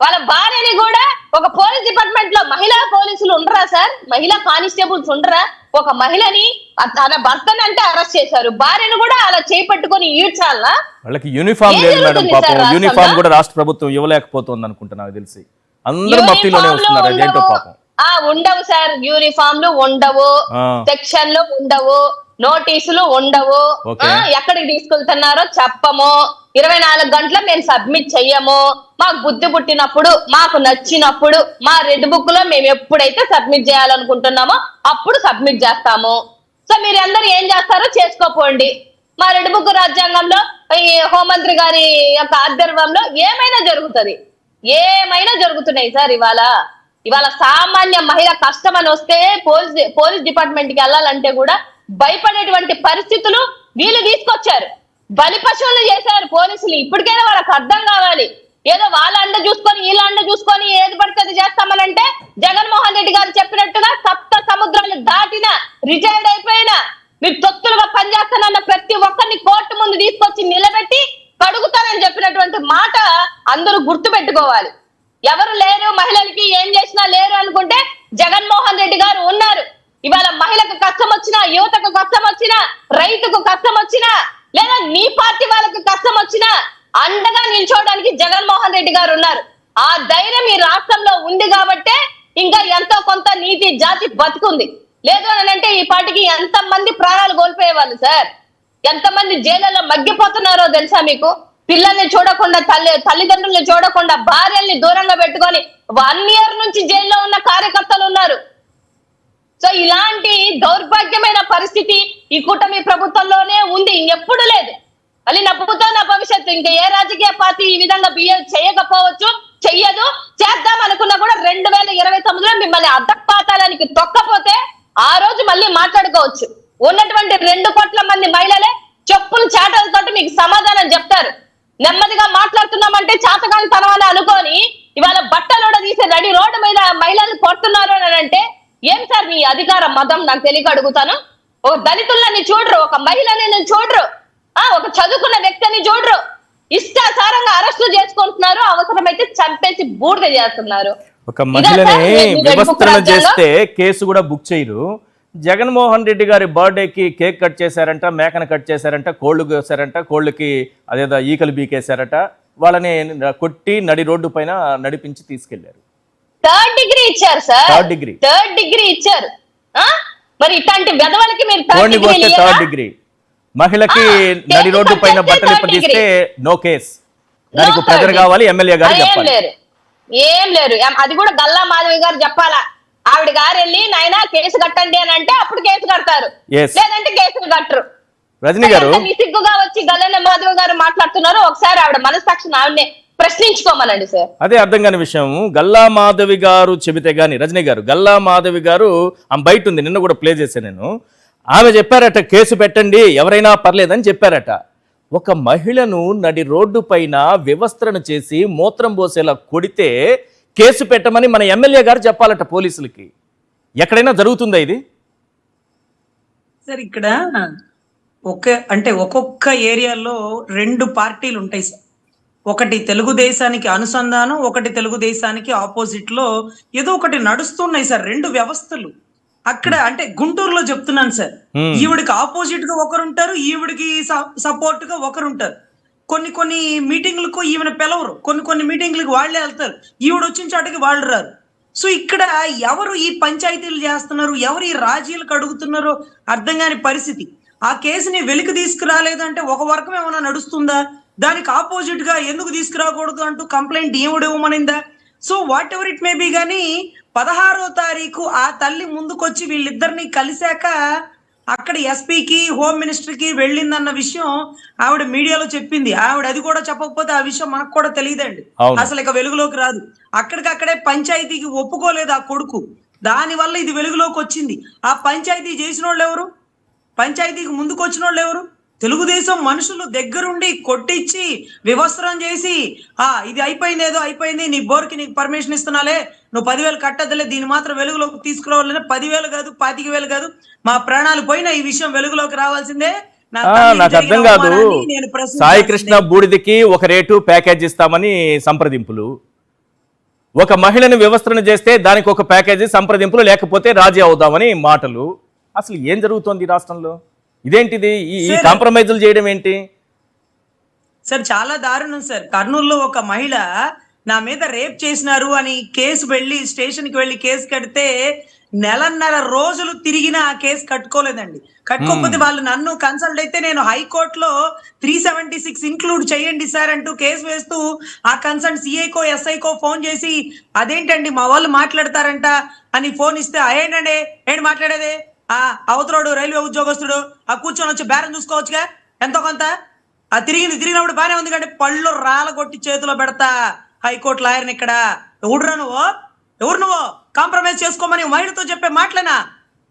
వాళ్ళ భార్యని కూడా ఒక పోలీస్ డిపార్ట్మెంట్ లో మహిళా పోలీసులు ఉండరా సార్? మహిళా కానిస్టేబుల్స్ ఉండరా? ఒక మహిళని తన భర్తని అంటే అరెస్ట్ చేశారు, భార్యను కూడా అలా చేపట్టుకొని ఈడ్చాలా? వాళ్ళకి యూనిఫామ్ లేదు మేడం, పాపం యూనిఫామ్ కూడా రాష్ట్ర ప్రభుత్వం ఇవ్వలేకపోతుంది అనుకుంటా, నాకు తెలిసి అందరూ మఫ్తీలోనే వస్తున్నారు. అదేంటో పాపం. ఉండవు సార్, యూనిఫామ్లు ఉండవు, సెక్షన్లు ఉండవు, నోటీసులు ఉండవు, ఎక్కడికి తీసుకెళ్తున్నారో చెప్పము, 24 గంటలు మేము సబ్మిట్ చెయ్యము, మాకు బుద్ధి పుట్టినప్పుడు మాకు నచ్చినప్పుడు మా రెడ్ బుక్ లో మేము ఎప్పుడైతే సబ్మిట్ చేయాలనుకుంటున్నామో అప్పుడు సబ్మిట్ చేస్తాము. సో మీరు అందరు ఏం చేస్తారో చేసుకోపోండి. మా రెడ్ బుక్ రాజ్యాంగంలో ఈ హోంమంత్రి గారి యొక్క ఆధ్వర్యంలో ఏమైనా జరుగుతున్నాయి సార్. ఇవాళ సామాన్య మహిళ కష్టం అని వస్తే పోలీస్ డిపార్ట్మెంట్ కి వెళ్ళాలంటే కూడా భయపడేటువంటి పరిస్థితులు వీళ్ళు తీసుకొచ్చారు. బలి పశువులు చేశారు పోలీసులు. ఇప్పటికైనా వాళ్ళకి అర్థం కావాలి, ఏదో వాళ్ళ అండ చూసుకొని వీళ్ళ అండ చూసుకొని ఏది పడుతుంది చేస్తామనంటే జగన్మోహన్ రెడ్డి గారు చెప్పినట్టుగా సప్త సముద్రాలు దాటిన రిటైర్డ్ అయిపోయినా మీరు తొత్తులుగా పనిచేస్తానన్న ప్రతి ఒక్కరిని కోర్టు ముందు తీసుకొచ్చి నిలబెట్టి కడుగుతానని చెప్పినటువంటి మాట అందరూ గుర్తు పెట్టుకోవాలి. ఎవరు లేరు మహిళలకి ఏం చేసినా లేరు అనుకుంటే జగన్మోహన్ రెడ్డి గారు ఉన్నారు. ఇవాళ మహిళకు కష్టం వచ్చినా, యువతకు కష్టం వచ్చినా, రైతుకు కష్టం వచ్చినా, లేదా నీ పార్టీ వాళ్ళకు కష్టం వచ్చినా అండగా నిల్చోవడానికి జగన్మోహన్ రెడ్డి గారు ఉన్నారు. ఆ ధైర్యం ఈ రాష్ట్రంలో ఉంది కాబట్టే ఇంకా ఎంతో కొంత నీతి జాతి బతుకుంది. లేదు అని అంటే ఈ పార్టీకి ఎంతమంది ప్రాణాలు కోల్పోయేవాళ్ళు సార్, ఎంతమంది జైళ్ళలో మగ్గిపోతున్నారో తెలుసా మీకు? పిల్లల్ని చూడకుండా తల్లిదండ్రుల్ని చూడకుండా భార్యల్ని దూరంగా పెట్టుకొని 1 year నుంచి జైల్లో ఉన్న కార్యకర్తలు ఉన్నారు. సో ఇలాంటి దౌర్భాగ్యమైన పరిస్థితి ఈ కూటమి ప్రభుత్వంలోనే ఉంది, ఇంకెప్పుడు లేదు. మళ్ళీ నా ప్రభుత్వం నా భవిష్యత్తు. ఇంకా ఏ రాజకీయ పార్టీ ఈ విధంగా బిహేవ్ చేయకపోవచ్చు, చెయ్యదు. చేద్దాం అనుకున్నా కూడా 2029లో మిమ్మల్ని అద్దపాతాలానికి తొక్కపోతే ఆ రోజు మళ్ళీ మాట్లాడుకోవచ్చు. ఉన్నటువంటి 2 కోట్ల మంది మహిళలే చెప్పులు చాటలతో మీకు సమాధానం చెప్తారు. నెమ్మదిగా మాట్లాడుతున్నామంటే చాతకాని తనవాలని అనుకొని ఇవాళ బట్టలోడ తీసి నడి రోడ్డు మీద మహిళలు కొడుతున్నారు అని అంటే ఏం సార్ మీ అధికార మదం? నాకు తెలియక అడుగుతాను. ఒక దళితులని చూడరు, ఒక మహిళని చూడరు, ఒక చదువుకున్న వ్యక్తిని చూడరు. ఇష్టాసారంగా అరెస్టులు చేసుకుంటున్నారు, అవసరమైతే చంపేసి బూడిద చేస్తున్నారు. ఒక మహిళని వ్యవస్థను చేస్తే కేసు కూడా బుక్ చేయరు. జగన్మోహన్ రెడ్డి గారి బర్త్డేకి కేక్ కట్ చేశారంట, మేకను కట్ చేశారంట, కోళ్లు కోసారంట, కోళ్ళకి అదేదో ఈకలు బీకేశారట, వాళ్ళని కొట్టి నడి రోడ్డు పైన నడిపించి తీసుకెళ్లారు. 3rd degree ఇచ్చారు సార్, 3rd degree ఇచ్చారు. మరి ఇట్లాంటి వెధవలకి మీరు 3rd degree మహిళకి నడి రోడ్డు పైన బట్టలు తీస్తే నో కేస్, దానికి ప్రజలు కావాలి, ఎమ్మెల్యే గారు చెప్పాలి. ఏం లేరు. అది కూడా గల్లా మాధవి గారు చెప్పాలా. ఆవిడ గారు వెళ్ళి నాయన కేసు కట్టండి అని అంటే అప్పుడు కేసు కడతారు, లేదంటే కేసులు కట్టరు. రజనీ గారు నిసిగ్గుగా వచ్చి గల్లా మాధవి గారు మాట్లాడుతున్నారు. ఒకసారి ఆవిడ మనస్సాక్షిని ఆవిడనే ప్రశ్నించుకోమనండి సార్. అదే అర్థం కాని విషయం. గల్లా మాధవి గారు చెబితే గాని, రజనీ గారు గల్లా మాధవి గారు ఆమె బయట ఉంది, నిన్న కూడా ప్లే చేశాను నేను. ఆమె చెప్పారట కేసు పెట్టండి ఎవరైనా పర్లేదని చెప్పారట. ఒక మహిళను నడి రోడ్డు పైన వ్యవస్థను చేసి మూత్రం పోసేలా కొడితే కేసు పెట్టమని మన ఎమ్మెల్యే గారు చెప్పాలట పోలీసులకి. ఎక్కడైనా జరుగుతుందా ఇది? సార్ ఇక్కడ ఒక్కొక్క ఏరియాలో 2 పార్టీలు ఉంటాయి సార్. ఒకటి తెలుగుదేశానికి అనుసంధానం, ఒకటి తెలుగుదేశానికి ఆపోజిట్ లో ఏదో ఒకటి నడుస్తున్నాయి సార్, 2 వ్యవస్థలు. అక్కడ అంటే గుంటూరులో చెప్తున్నాను సార్, ఈవిడికి ఆపోజిట్ గా ఒకరుంటారు, ఈవిడికి సపోర్ట్ గా ఒకరుంటారు. కొన్ని మీటింగ్లకు ఈవిడ పిలవరు, కొన్ని మీటింగ్లకు వాళ్ళే వెళ్తారు, ఈవిడ వచ్చిన చోటకి వాళ్ళు రారు. సో ఇక్కడ ఎవరు ఈ పంచాయతీలు చేస్తున్నారు, ఎవరు ఈ రాజీలకు అడుగుతున్నారో అర్థం కాని పరిస్థితి. ఆ కేసుని వెలికి తీసుకురాలేదు అంటే ఒక వర్గం ఏమైనా నడుస్తుందా? దానికి ఆపోజిట్ గా ఎందుకు తీసుకురాకూడదు అంటూ కంప్లైంట్ ఇవ్వమనిందా? So whatever it may be గానీ 16వ తారీఖు ఆ తల్లి ముందుకొచ్చి వీళ్ళిద్దరిని కలిశాక అక్కడ ఎస్పీకి హోమ్ మినిస్టర్కి వెళ్ళిందన్న విషయం ఆవిడ మీడియాలో చెప్పింది. ఆవిడ అది కూడా చెప్పకపోతే ఆ విషయం మనకు కూడా తెలియదండి, అసలు ఇక వెలుగులోకి రాదు. అక్కడికక్కడే పంచాయతీకి ఒప్పుకోలేదు ఆ కొడుకు, దానివల్ల ఇది వెలుగులోకి వచ్చింది. ఆ పంచాయతీ చేసిన వాళ్ళు ఎవరు? పంచాయతీకి ముందుకు వచ్చిన వాళ్ళు ఎవరు? తెలుగుదేశం మనుషులు దగ్గరుండి కొట్టించి వివస్త్రం చేసి ఇది అయిపోయింది, ఏదో అయిపోయింది, నీ బోర్కి నీకు పర్మిషన్ ఇస్తున్నాలే, నువ్వు 10,000 కట్టద్దులే, దీన్ని మాత్రం వెలుగులోకి తీసుకురావాలనే 10,000 కాదు 25,000 కాదు, మా ప్రాణాలు పోయినా ఈ విషయం వెలుగులోకి రావాల్సిందే. నాకు అర్థం కాదు. సాయి కృష్ణ బూడిదకి ఒక రేటు ప్యాకేజ్ ఇస్తామని సంప్రదింపులు, ఒక మహిళను వ్యవస్థను చేస్తే దానికి ఒక ప్యాకేజీ సంప్రదింపులు, లేకపోతే రాజీ అవుదామని మాటలు. అసలు ఏం జరుగుతోంది రాష్ట్రంలో? ఇదేంటిది? ఈ కాంప్రమైజులు చేయడం ఏంటి సార్? చాలా దారుణం సార్. కర్నూలులో ఒక మహిళ నా మీద రేప్ చేసినారు అని కేసు స్టేషన్కి వెళ్ళి కేసు కడితే 1.5 రోజులు తిరిగిన ఆ కేసు కట్టుకోలేదండి. కట్టుకోకపోతే వాళ్ళు నన్ను కన్సల్ట్ అయితే నేను హైకోర్టులో 376 ఇంక్లూడ్ చేయండి సార్ అంటూ కేసు వేస్తూ ఆ కన్సల్ట్ సిఐకో ఎస్ఐకో ఫోన్ చేసి అదేంటండి మా వాళ్ళు మాట్లాడతారంట అని ఫోన్ ఇస్తే ఏంటండి ఏంటి మాట్లాడేది, అవతలోడు రైల్వే ఉద్యోగస్తుడు, కూర్చొని వచ్చి బేరం చూసుకోవచ్చుగా ఎంతో కొంత, తిరిగినప్పుడు బానే ఉంది కానీ పళ్ళు రాలగొట్టి చేతిలో పెడతా హైకోర్టు లాయర్ని. ఇక్కడ ఎవరు నువ్వు కాంప్రమైజ్ చేసుకోమని మహిళతో చెప్పే మాటలేనా?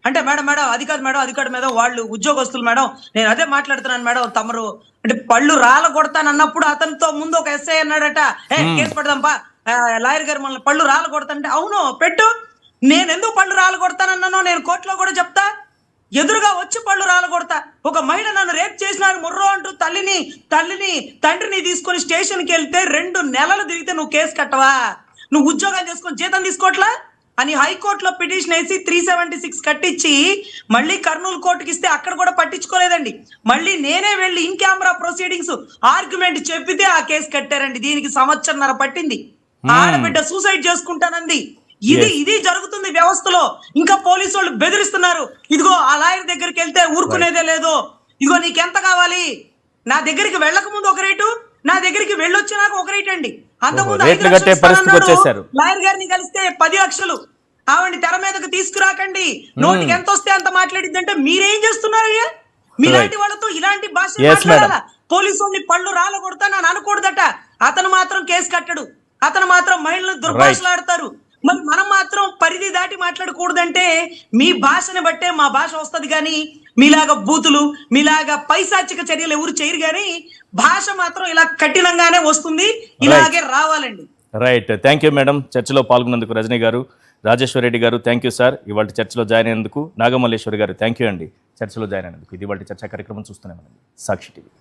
అంటే మేడం అది కాదు మేడం వాళ్ళు ఉద్యోగస్తులు మేడం, నేను అదే మాట్లాడుతున్నాను మేడం. తమరు అంటే పళ్ళు రాల కొడతానన్నప్పుడు అతనితో ముందు ఒక ఎస్ఐ అన్నాడట, కేసు పెడదాంపా లాయర్ గారు మనల్ని పళ్ళు రాల కొడతానంటే, అవును పెట్టు, నేను ఎందుకు పళ్ళు రాల కొడతానన్నానో నేను కోర్టులో కూడా చెప్తా, ఎదురుగా వచ్చి పళ్ళు రాల కొడతా. ఒక మహిళ నన్ను రేప్ చేసిన ముర్రో అంటూ తల్లిని తండ్రిని తీసుకొని స్టేషన్కి వెళ్తే 2 నెలలు తిరిగితే నువ్వు కేసు కట్టవా? నువ్వు ఉద్యోగం చేసుకొని జీతం తీసుకోవట్లా అని హైకోర్టులో పిటిషన్ వేసి 376 కట్టించి మళ్ళీ కర్నూలు కోర్టుకి ఇస్తే అక్కడ కూడా పట్టించుకోలేదండి. మళ్ళీ నేనే వెళ్ళి ఇన్ కెమెరా ప్రొసీడింగ్స్ ఆర్గ్యుమెంట్ చెప్పితే ఆ కేసు కట్టారండి. దీనికి 1.5 సంవత్సరం పట్టింది. ఆడబిడ్డ సూసైడ్ చేసుకుంటానంది. ఇది జరుగుతుంది వ్యవస్థలో. ఇంకా పోలీసు వాళ్ళు బెదిరిస్తున్నారు, ఇదిగో ఆ లాయర్ దగ్గరికి వెళ్తే ఊరుకునేదే లేదు, ఇదిగో నీకెంత కావాలి, నా దగ్గరికి వెళ్ళక ముందు ఒక రేటు, నా దగ్గరికి వెళ్ళొచ్చినాక ఒక రేట్ అండి. అంతకుముందు 5 లక్షలు ఇస్తానన్నాడు, లాయర్ గారిని కలిస్తే 10 లక్షలు. ఆవిడ తెర మీదకి తీసుకురాకండి, నోటికి ఎంత వస్తే అంత మాట్లాడిద్దంటే మీరేం చేస్తున్నారయ్యా? మీలాంటి వాళ్ళతో ఇలాంటి భాష మాట్లాడాలా? పోలీసు వాళ్ళని పళ్ళు రాల కొడతా నన్ను అనకూడదట. అతను మాత్రం కేసు కట్టడు, అతను మాత్రం మహిళలను దుర్భాషలాడతారు. మరి మనం మాత్రం పరిధి దాటి మాట్లాడకూడదంటే మీ భాషని బట్టే మా భాష వస్తుంది, కానీ మీలాగా బూతులు, మీలాగా పైశాచిక చర్యలు ఎవరు చేయరు, కానీ భాష మాత్రం ఇలా కఠినంగానే వస్తుంది, ఇలాగే రావాలండి. Right, thank you madam. చర్చలో పాల్గొన్నందుకు రజనీ గారు, రాజేశ్వర్ రెడ్డి గారు థ్యాంక్ యూ సార్. ఇవాళ చర్చలో జాయిన్ అయినందుకు నాగమల్లేశ్వరి గారు థ్యాంక్ యూ అండి. చర్చలో జాయిన్ అయినందుకు. ఇది ఇవాళ చర్చా కార్యక్రమం చూస్తున్నాం సాక్షి టీవీ.